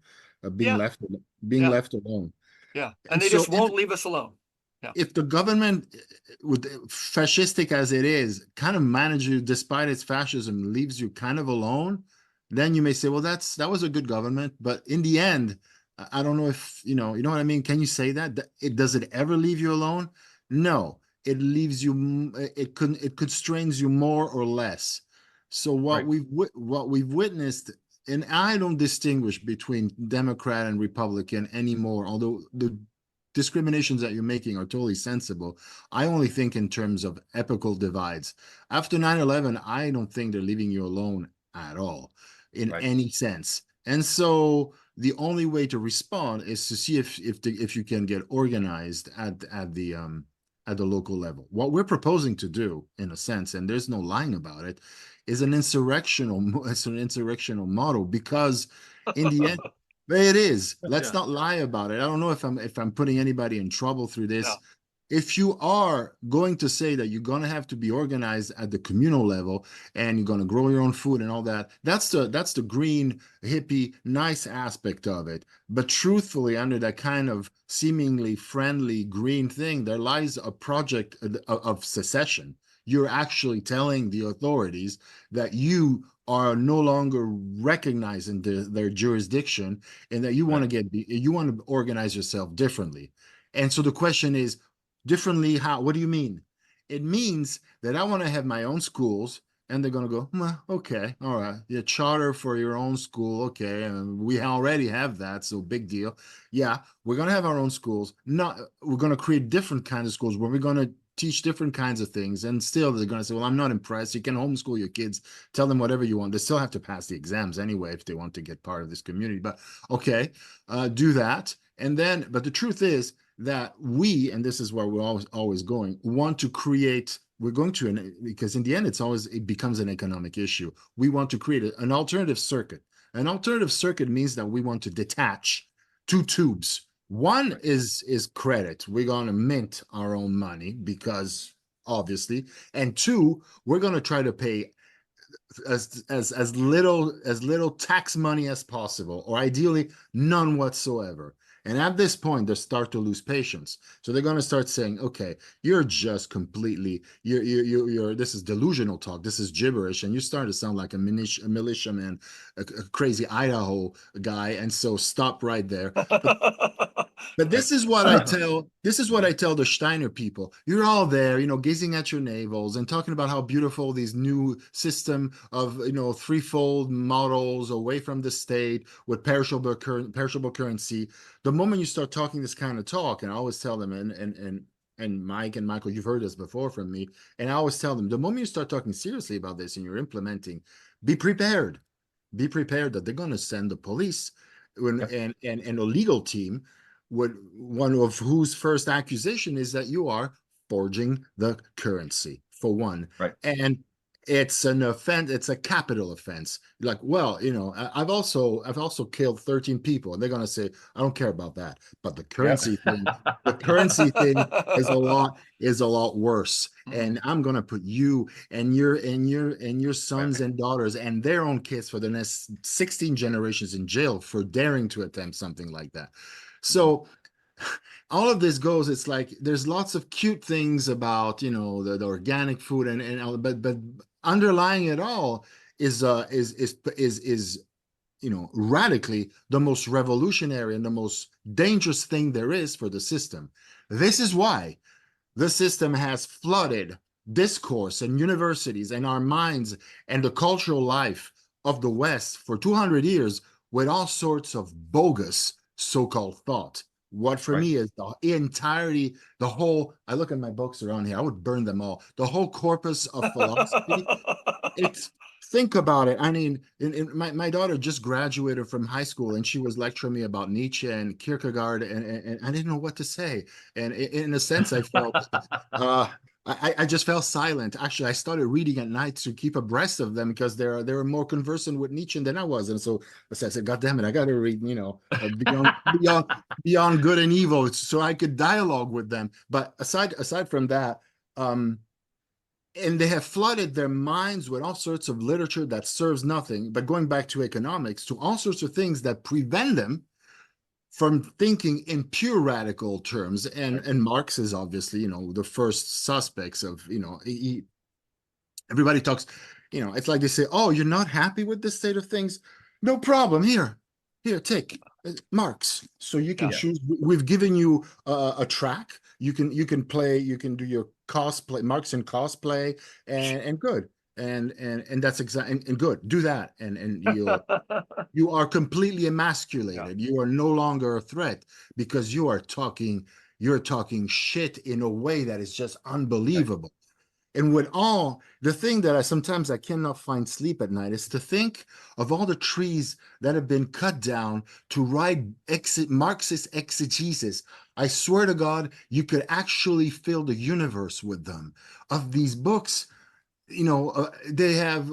Being Yeah, left, being yeah, left alone. yeah. And And they so just won't leave us alone. Yeah. if the government, with fascistic as it is, kind of manages, despite its fascism, leaves you kind of alone, then you may say, well, that was a good government. But in the end, I don't know if you know what I mean. Can you say that? It does it ever leave you alone? No, it leaves you. It constrains you more or less. So Right. what we've witnessed, and I don't distinguish between Democrat and Republican anymore, although the discriminations that you're making are totally sensible. I only think in terms of epochal divides. After 9/11, I don't think they're leaving you alone at all in Right. any sense. And so the only way to respond is to see if you can get organized at the local level. What we're proposing to do, in a sense, and there's no lying about it, is it's an insurrectional model because in the end, it is. Let's Yeah. not lie about it. I don't know if I'm putting anybody in trouble through this. No. If you are going to say that you're going to have to be organized at the communal level and you're going to grow your own food and all that, that's the green hippie nice aspect of it. But truthfully, under that kind of seemingly friendly green thing, there lies a project of secession. You're actually telling the authorities that you are no longer recognizing their jurisdiction and that you want Right. to you want to organize yourself differently. And so the question is, differently how? What do you mean? It means that I want to have my own schools, and they're going to go, okay, all right, the charter for your own school, okay, and we already have that, so big deal. Yeah, we're going to have our own schools. Not, we're going to create different kinds of schools where we're going to teach different kinds of things, and still they're going to say, well, I'm not impressed. You can homeschool your kids, tell them whatever you want. They still have to pass the exams anyway if they want to get part of this community. But okay, do that, and then. But the truth is that we, and this is where we're always going, want to create. We're going to, because in the end, it becomes an economic issue. We want to create an alternative circuit. An alternative circuit means that we want to detach two tubes. One Right. is credit. We're going to mint our own money because obviously, and two, we're going to try to pay as little tax money as possible, or ideally none whatsoever. And at this point, they start to lose patience. So they're going to start saying, "Okay, you're just completely you're this is delusional talk. This is gibberish, and you're starting to sound like a militiaman, a crazy Idaho guy. And so stop right there." But Right. this is what I tell the Steiner people. You're all there, gazing at your navels and talking about how beautiful these new system of, threefold models away from the state with perishable currency. The moment you start talking this kind of talk, and I always tell them, and Mike and Michael, you've heard this before from me, and I always tell them, the moment you start talking seriously about this and you're implementing, be prepared. Be prepared that they're going to send the police Yeah. and a legal team, one of whose first accusation is that you are forging the currency, for one. Right. And it's an offense, it's a capital offense. Like, well, I've also killed 13 people, and they're gonna say, I don't care about that. But Yeah. the currency thing is a lot worse. Mhm. And I'm gonna put you and your sons Right. and daughters and their own kids for the next 16 generations in jail for daring to attempt something like that. Mhm. So all of this goes, it's like there's lots of cute things about, the organic food and all, but underlying it all is radically the most revolutionary and the most dangerous thing there is for the system. This is why the system has flooded discourse and universities and our minds and the cultural life of the West for 200 years with all sorts of bogus so-called thought. What for Right. me is the entirety, the whole, I look at my books around here, I would burn them all. The whole corpus of philosophy, it's, think about it. I mean, my daughter just graduated from high school and she was lecturing me about Nietzsche and Kierkegaard, and I didn't know what to say. And in a sense, I felt, uh, I just fell silent. Actually, I started reading at night to keep abreast of them because they were more conversant with Nietzsche than I was. And so I said, God damn it, I got to read, beyond good and evil so I could dialogue with them. But aside from that, um, and they have flooded their minds with all sorts of literature that serves nothing, but going back to economics, to all sorts of things that prevent them from thinking in pure radical terms. And Marx is obviously, the first suspects of, everybody talks, it's like they say, oh, you're not happy with this state of things? No problem. Here, take Marx. So you can Yeah. choose. We've given you a track. You can play. You can do your cosplay, Marx and cosplay, and good. And that's exactly and good. Do that, and you are completely Yeah. emasculated. You are no longer a threat because you're talking shit in a way that is just Right. unbelievable. And with all the thing that I cannot find sleep at night is to think of all the trees that have been cut down to write Marxist exegesis. I swear to God, you could actually fill the universe with them. Of these books, they have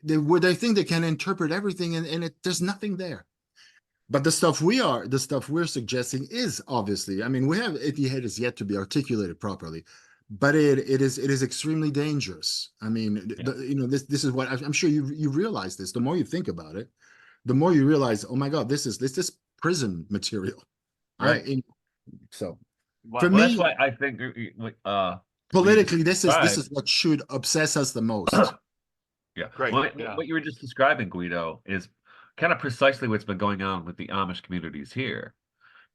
where they think they can interpret everything, and there's nothing there. But the stuff we're suggesting is obviously, I mean, we have Etihad is yet to be articulated properly, but it is extremely dangerous. I mean, Yeah. this is what I'm sure you realize this. The more you think about it, the more you realize, oh my God, this is prison material. Right. So for Wow. Well, that's me, why I think what you just politically, this is described. what should obsess us the most. Yeah. Great. Well, Yeah. what you were just describing, Guido, is kind of precisely what's been going on with the Amish communities here,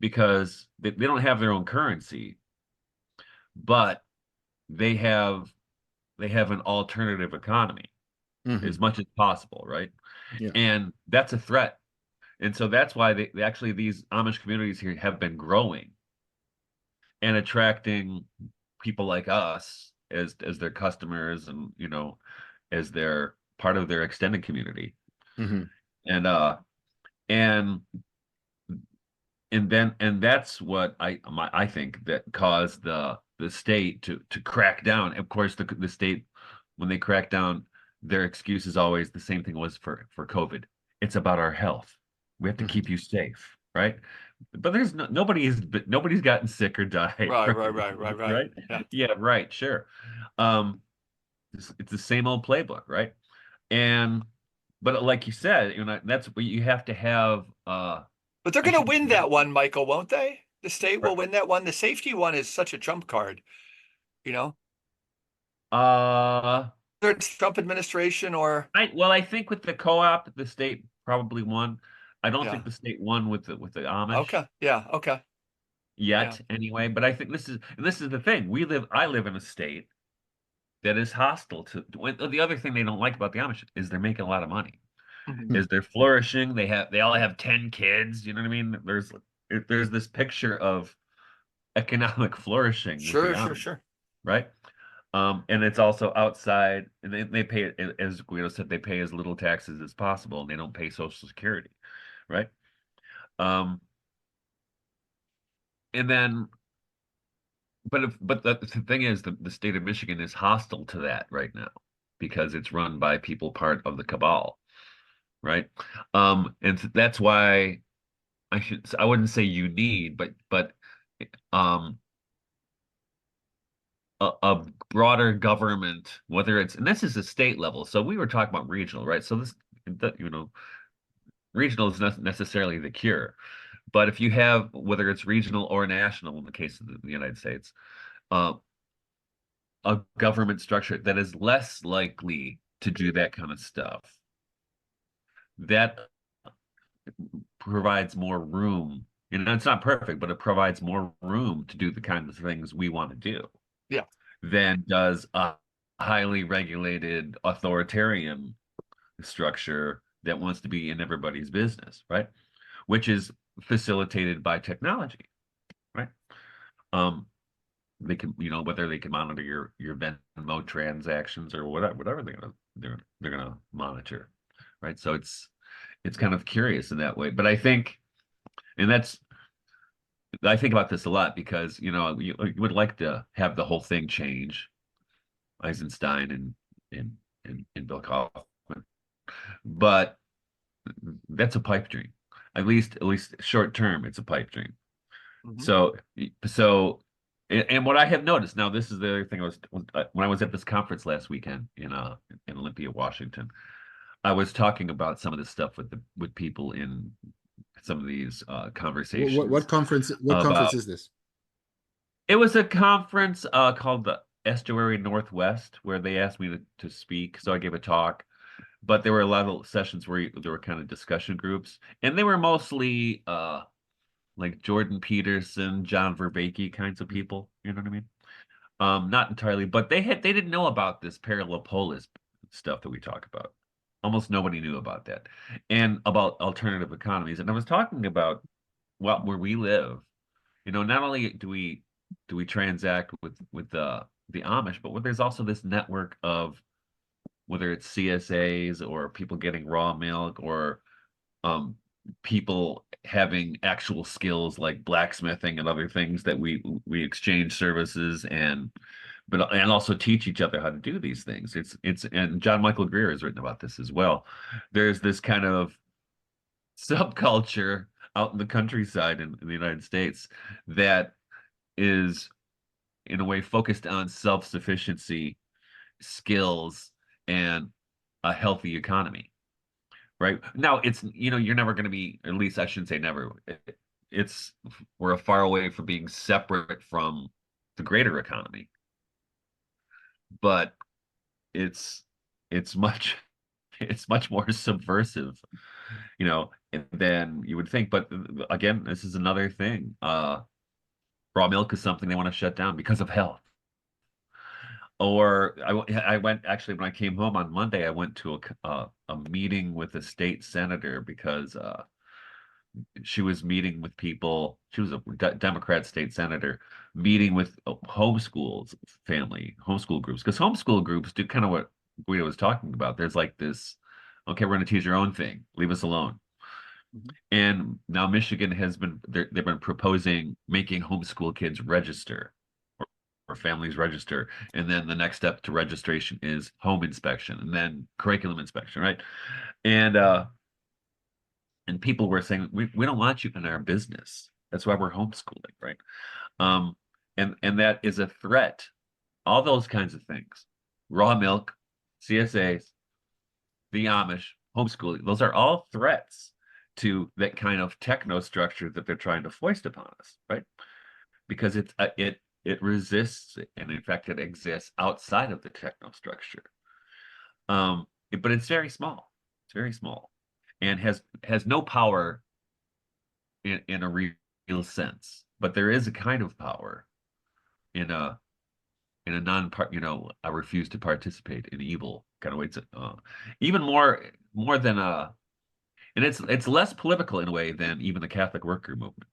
because they don't have their own currency, but they have they have an alternative economy Hmm. as much as possible, right? Yeah. And that's a threat. And so that's why they actually these Amish communities here have been growing and attracting people like us as their customers and as their part of their extended community. Hmm. And and and that's what I think that caused the state to crack down. Of course, the state, when they crack down, their excuse is always the same thing was for COVID. It's about our health. We have to Hmm. keep you safe, right? But there's nobody's gotten sick or died, Right. right? Right. Right. Right. Right. Right? Yeah. Yeah, right, sure. Um, it's the same old playbook, right? And but like you said, that's what you have to have. But they're I going to should win that one, Michael, won't they? The state will win that one. The safety one is such a trump card, you know? uh Whether it's Trump administration or I think with the co-op, the state probably won. I don't yeah. think the state won with the Amish Okay. Yeah. Okay. Yeah. yet anyway, but I think this is the thing. I live in a state that is hostile the other thing they don't like about the Amish is they're making a lot of money. Mhm. Is they're flourishing. They all have 10 kids, you know what I mean? There's this picture of economic flourishing with the Sure. Sure. Amish, Sure. right? And it's also outside, and they pay, as Guido said, they pay as little taxes as possible, and they don't pay Social Security, right? Um, and then, but the thing is, the state of Michigan is hostile to that right now because it's run by people part of the cabal, right? And that's why I wouldn't say you need, but um, a broader government, whether it's, and this is a state level. So we were talking about regional, right? So regional is not necessarily the cure. But if you have, whether it's regional or national, in the case of the United States, uh, a government structure that is less likely to do that kind of stuff, that provides more room. It's not perfect, but it provides more room to do the kinds of things we want to do Yeah. than does us. highly regulated authoritarian structure that wants to be in everybody's business, right? Which is facilitated by technology, right? They can, whether they can monitor your Venmo transactions or whatever they're gonna monitor, right? So it's kind of curious in that way. But and I think about this a lot because you would like to have the whole thing change, Eisenstein and Bill Kaufman, but that's a pipe dream. At least short term, it's a pipe dream. Mhm. So, and what I have noticed now, this is the other thing when I was at this conference last weekend in Olympia, Washington. I was talking about some of this stuff with people in some of these conversations What conference? What about. conference is this? It was a conference called the Estuary Northwest where they asked me to speak, so I gave a talk. But there were a lot of sessions where there were kind of discussion groups, and they were mostly like Jordan Peterson, John Vervaeke kinds of people. You know what I mean? Not entirely, but they didn't know about this parallel polis stuff that we talk about. Almost nobody knew about that, and about alternative economies. And I was talking about where we live. Not only do we transact with the Amish, but there's also this network of whether it's CSAs or people getting raw milk or um, people having actual skills like blacksmithing and other things that we exchange services and also teach each other how to do these things. It's and John Michael Greer has written about this as well. There's this kind of subculture out in the countryside in the United States that is in a way focused on self-sufficiency, skills, and a healthy economy. Right now, you're never going to be, at least I shouldn't say never. It's we're far away from being separate from the greater economy, but it's it's much it's much more subversive, than you would think. But again, this is another thing. Raw milk is something they want to shut down because of health. Or I went actually when I came home on Monday, I went to a meeting with a state senator because she was meeting with people. She was a Democrat state senator meeting with homeschools, homeschool groups, because homeschool groups do kind of what Guido was talking about. There's like this, okay, we're going to teach your own thing, leave us alone. Mhm. And now Michigan they've been proposing making homeschool kids register or families register. And then the next step to registration is home inspection and then curriculum inspection, right? And and people were saying, we don't want you in our business. That's why we're homeschooling, right? Um, and that is a threat. All those kinds of things. Raw milk, CSAs, the Amish, homeschooling, those are all threats to that kind of techno structure that they're trying to foist upon us, right? Because it resists and in fact it exists outside of the techno structure. But it's very small. It's very small and has no power in a real sense. But there is a kind of power in a non-part, I refuse to participate in evil kind of way. It's even more than and it's less political in a way than even the Catholic worker movement.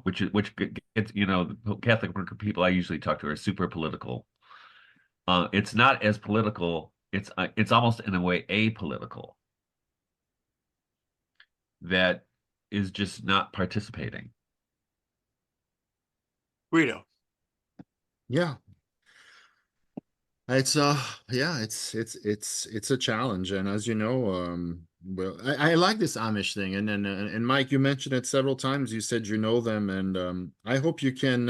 Which gets, the Catholic worker people I usually talk to are super political. It's not as political. It's almost in a way apolitical. That is just not participating. Guido. Yeah, it's yeah, it's a challenge, and as you know, well, I like this Amish thing, and Mike, you mentioned it several times. You said you know them, and I hope you can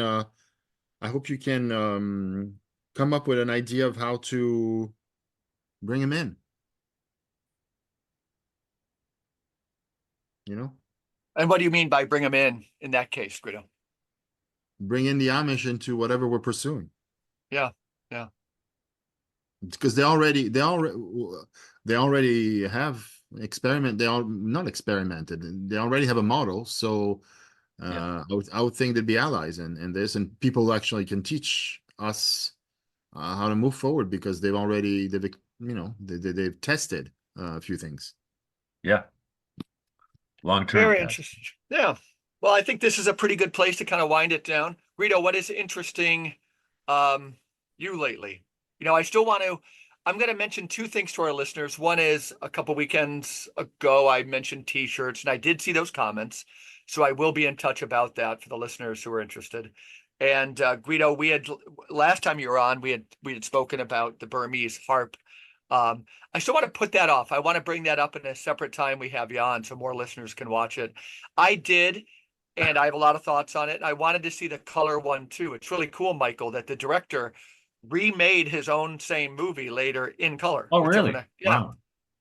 come up with an idea of how to bring them in. You know, And what do you mean by bring them in that case, Guido? bring in the Amish into whatever we're pursuing, Yeah, yeah. because they already have they all not experimented. They already have a model, so Yeah. I would think they'd be allies in this, and people actually can teach us how to move forward because they've tested a few things. Yeah, long-term Very test. interesting. Yeah. Well, I think this is a pretty good place to kind of wind it down. Guido, what is interesting um, you lately? I still want to, I'm going to mention two things to our listeners. One is a couple weekends ago, I mentioned t-shirts, and I did see those comments. So I will be in touch about that for the listeners who are interested. And Guido, we had last time you were on, we had spoken about the Burmese harp. I still want to put that off. I want to bring that up in a separate time we have you on so more listeners can watch it. I did, and I have a lot of thoughts on it. I wanted to see the color one too. It's really cool, Michael, that the director remade his own same movie later in color Oh, with different, really? yeah. Wow.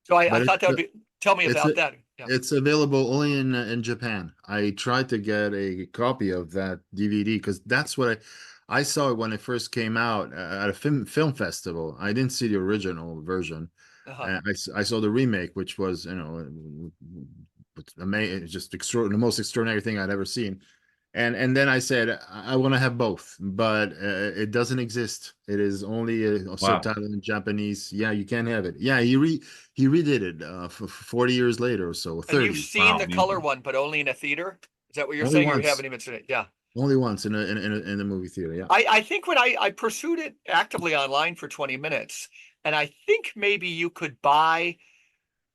So I But thought that would be, tell me it's about that. Yeah. it's available only in Japan. I tried to get a copy of that DVD because that's what I saw it when it first came out at a film festival. I didn't see the original version. Uh-huh. I saw the remake, which was it's amazing, just the most extraordinary thing I'd ever seen. And then I said I want to have both, but it doesn't exist. It is only a Wow. subtitle in Japanese. Yeah, you can't have it. Yeah, he redid it for 40 years later or so, And you've 30. seen Wow, the color amazing. one, but only in a theater? Is that what you're Only saying? You once. haven't even seen it? Yeah. Only once in the movie theater. Yeah. I think when I pursued it actively online for 20 minutes, and I think maybe you could buy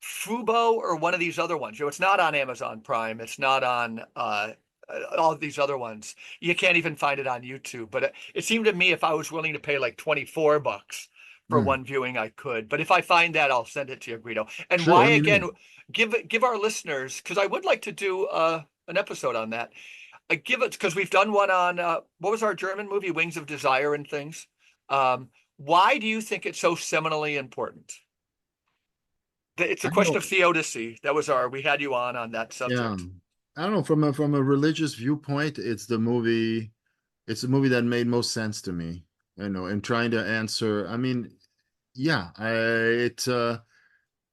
Fubo or one of these other ones. It's not on Amazon Prime. It's not on all of these other ones. You can't even find it on YouTube. But it seemed to me if I was willing to pay like $24 for Mm. one viewing, I could. But if I find that, I'll send it to you, Guido. And Sure, why let me again? know. Give our listeners, because I would like to do an episode on that. I give it because we've done one on what was our German movie, Wings of Desire and things. Why do you think it's so seminally important? It's a I don't question know. of theodicy. That was we had you on that Yeah. subject. I don't know, from a religious viewpoint, it's the movie that made most sense to me, in trying to answer. I mean, yeah, and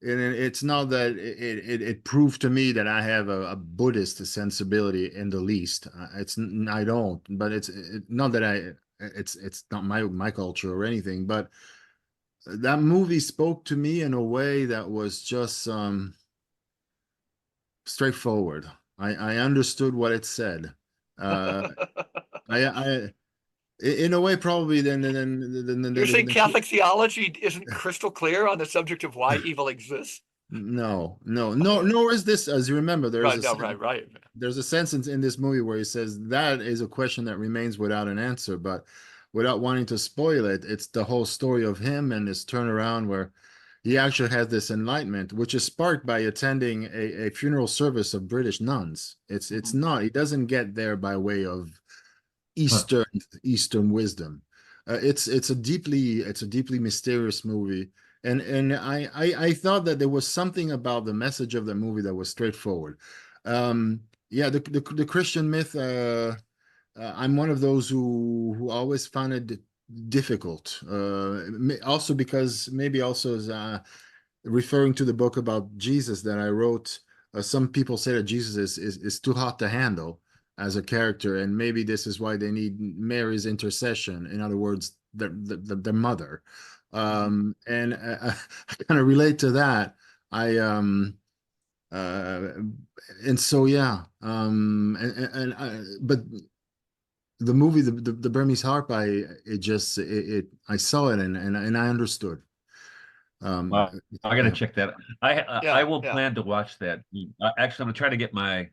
it's not that it proved to me that I have a Buddhist sensibility in the least. I don't, but not that it's not my culture or anything, but that movie spoke to me in a way that was just straightforward. I understood what it said. Uh, I in a way probably You're saying then Catholic theology isn't crystal clear on the subject of why evil exists? no, nor is this. As you remember, Right, no, right. there's a sense in this movie where he says that is a question that remains without an answer, but without wanting to spoil it, it's the whole story of him and his turnaround where he actually has this enlightenment, which is sparked by attending a funeral service of British nuns. It's Mhm. not, he doesn't get there by way of Huh. Eastern Eastern wisdom. It's a deeply mysterious movie, and I thought that there was something about the message of the movie that was straightforward. Yeah, the Christian myth. I'm one of those who always found it difficult. Also because maybe also as referring to the book about Jesus that I wrote, some people say that Jesus is too hot to handle as a character, and maybe this is why they need Mary's intercession. In other words, their mother. Mhm. And I kind of relate to that. I uh, and so yeah, but the movie, the Burmese Harp, I saw it and I understood. Um, Wow. I gotta yeah. check that. I Yeah, will yeah. plan to watch that. Actually, I'm gonna try to get my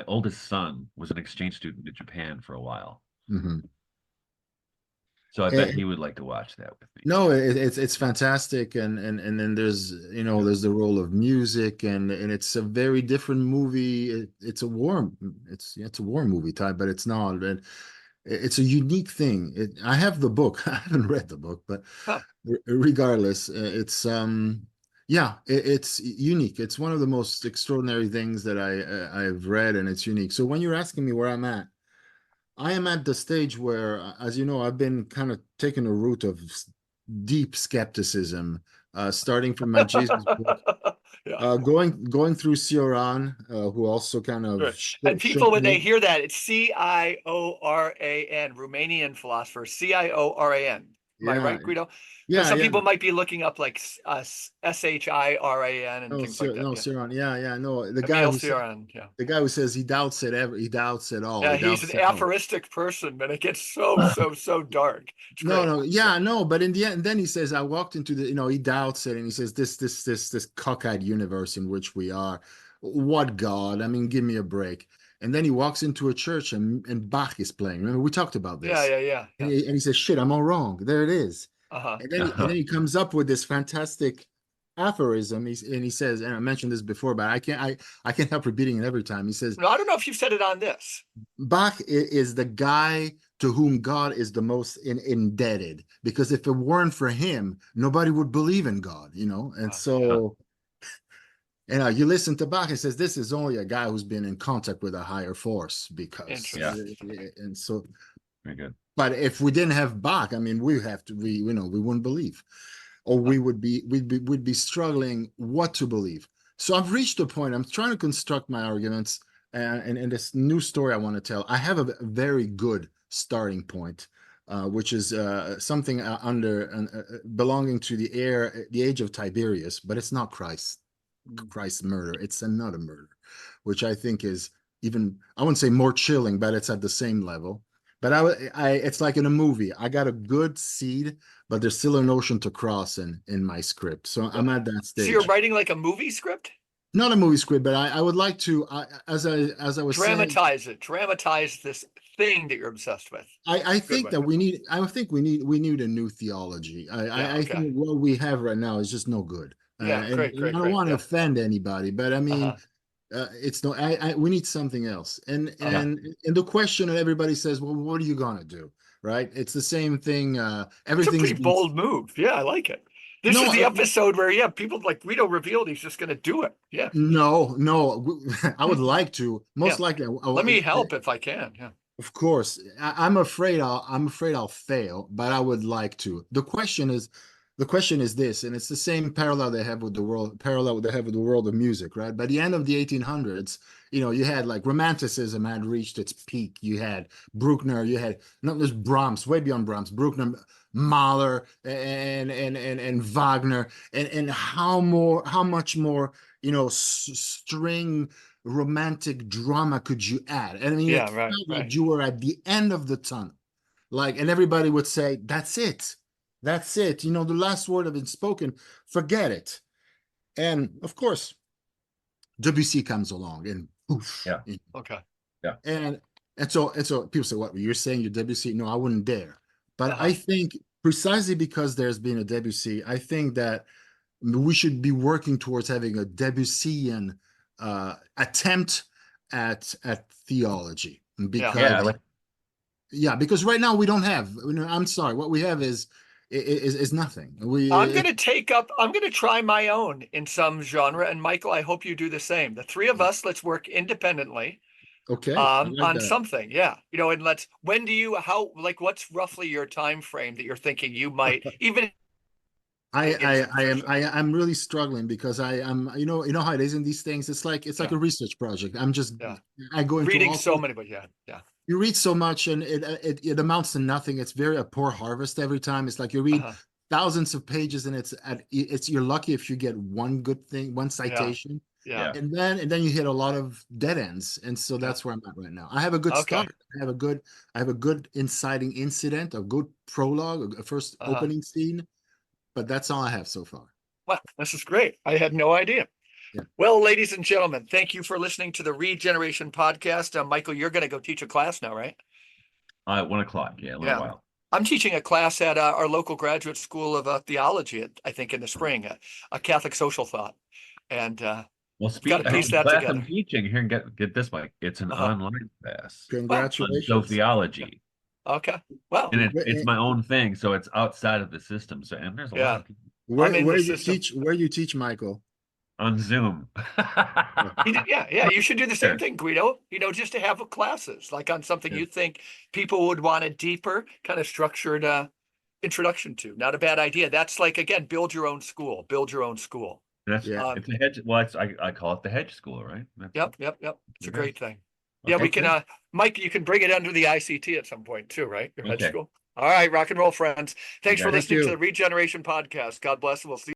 oldest son was an exchange student in Japan for a while, Mhm. so I bet he would like to watch that with me. No, it's fantastic, and then there's the role of music, and it's a very different movie. It's a war movie type, but it's not. And it's a unique thing. I have the book. I haven't read the book, but Huh. regardless, yeah, it's unique. It's one of the most extraordinary things that I've read, and it's unique. So when you're asking me where I'm at, I am at the stage where, as you know, I've been kind of taking a route of deep skepticism, starting from my Jesus book, Yeah, going through Cioran, who also kind of right. And shook people, when they me. hear that, it's Cioran, Romanian philosopher, Cioran. Am I Yeah, right, Guido? Because yeah, some yeah. people might be looking up like Shiran and No, things like that. no, Yeah, Ciron. Yeah, yeah. No, Emil Cioran. Yeah. the guy who says he doubts it all. Yeah, He he's doubts an it all. aphoristic person, but it gets so dark. It's No, great. no, yeah, no, but in the end, then he says, I walked into the, he doubts it, and he says, this cockeyed universe in which we are, what God? I mean, give me a break. And then he walks into a church and Bach is playing. Remember, we talked about Yeah, this. yeah, yeah, And yeah. he says, shit, I'm all wrong. There it is. Uh-huh. And then he comes up with this fantastic aphorism. And he says, and I mentioned this before, but I can't help repeating it every time. He says, No, I don't know if you've said it on this. Bach is the guy to whom God is the most indebted, because if it weren't for him, nobody would believe in God, And Yeah, so, you listen to Bach, and says this is only a guy who's been in contact with a higher force, because, Yeah, interesting. and so, very good. but if we didn't have Bach, I mean, we wouldn't believe, or we'd be struggling what to believe. So I've reached a point. I'm trying to construct my arguments, and this new story I want to tell. I have a very good starting point, which is something belonging to the age of Tiberius, but it's not Christ's murder. It's another murder, which I think is even, I wouldn't say more chilling, but it's at the same level. But it's like in a movie. I got a good seed, but there's still an ocean to cross in my script. So I'm at that So you're stage. writing like a movie script? Not a movie script, but I would like to, as I was saying, Dramatize it. Dramatize this thing that you're obsessed with. I Good think way. that we need a new theology. Yeah, I okay. think what we have right now is just no good. Yeah, And great, I great, don't great. want to Yeah. offend anybody, but I mean, Uh-huh. it's no, we need something else. Yeah, And the question that everybody says, well, what are you gonna do? Right? It's the same thing. It's a Everything's pretty been bold move. Yeah, I like it. This is no, the episode where, yeah, people like Guido revealed he's just going to do it. Yeah. no. I would like to. Yeah. Most likely, Let me help if I can. Yeah. of course, I'm afraid I'll fail, but I would like to. The question is this, and it's the same parallel they have with the world of music, right? By the end of the 1800s, you had like Romanticism had reached its peak. You had Bruckner, you had not just Brahms, way beyond Brahms, Bruckner, Mahler, and Wagner, and how much more, string romantic drama could you add? And I mean, it Yeah. Right. felt Right. like you were at the end of the tunnel. Like, and everybody would say, that's it. That's it. The last word have been spoken. Forget it. And of course, Debussy comes along and poof. yeah, Okay. yeah. And so people say, what, you're saying you're Debussy? No, I wouldn't dare. But I Uh-huh. think precisely because there's been a Debussy, I think that we should be working towards having a Debussyan attempt at theology, Yeah. because Yeah, like because right now we don't have. I'm sorry, what we have is nothing. I'm going to try my own in some genre. And Michael, I hope you do the same. The three of us, let's work independently Okay, I like on that. something. Yeah. And what's roughly your time frame that you're thinking you might, even in some fiction? I'm really struggling because I am, how it is in these things. It's like Yeah. a research project. Yeah. I go into Reading all so sorts. many, but yeah. Yeah. You read so much, and it amounts to nothing. It's very a poor harvest every time. It's like you read Uh-huh. thousands of pages, and it's you're lucky if you get one good thing, one Yeah. citation, Yeah. yeah, and then you hit a lot of dead ends. And so Yeah. that's where I'm at right now. I have a good Okay. start. I have a good inciting incident, a good prologue, a first Uh-huh. opening scene, but that's all I have so far. Well, this is great. I had no idea. Yeah. Well, ladies and gentlemen, thank you for listening to the Regeneration Podcast. Michael, you're going to go teach a class now, right? 1 o'clock. Yeah, a little Yeah. while. I'm teaching a class at our local graduate school of theology, I think in the spring, a Catholic social thought. And Well, I've got to piece the that class I'm together. teaching here, and get this, Mike. It's an Uh-huh. online class Well, on Congratulations. sociology, okay. Well, and it's my own thing, so it's outside of the system. So, and there's a lot yeah, of people I'm Where in where the you system. teach where you teach, Michael? on Zoom. Yeah. You should do the same Sure. thing, Guido. Just to have classes like on something Yeah. you think people would want a deeper, kind of structured introduction to. Not a bad idea. That's like, again, build your own school. Build your own school. Yeah. It's a hedge. Well, I call it the hedge school, right? Yep. It's a Okay. great thing. Yeah, we Okay. can. Mike, you can bring it under the ICT at some point too, right? Your hedge Okay. school. All right, rock and roll, friends. Thanks for guys. Thank listening to you. the Regeneration Podcast. God bless. We'll see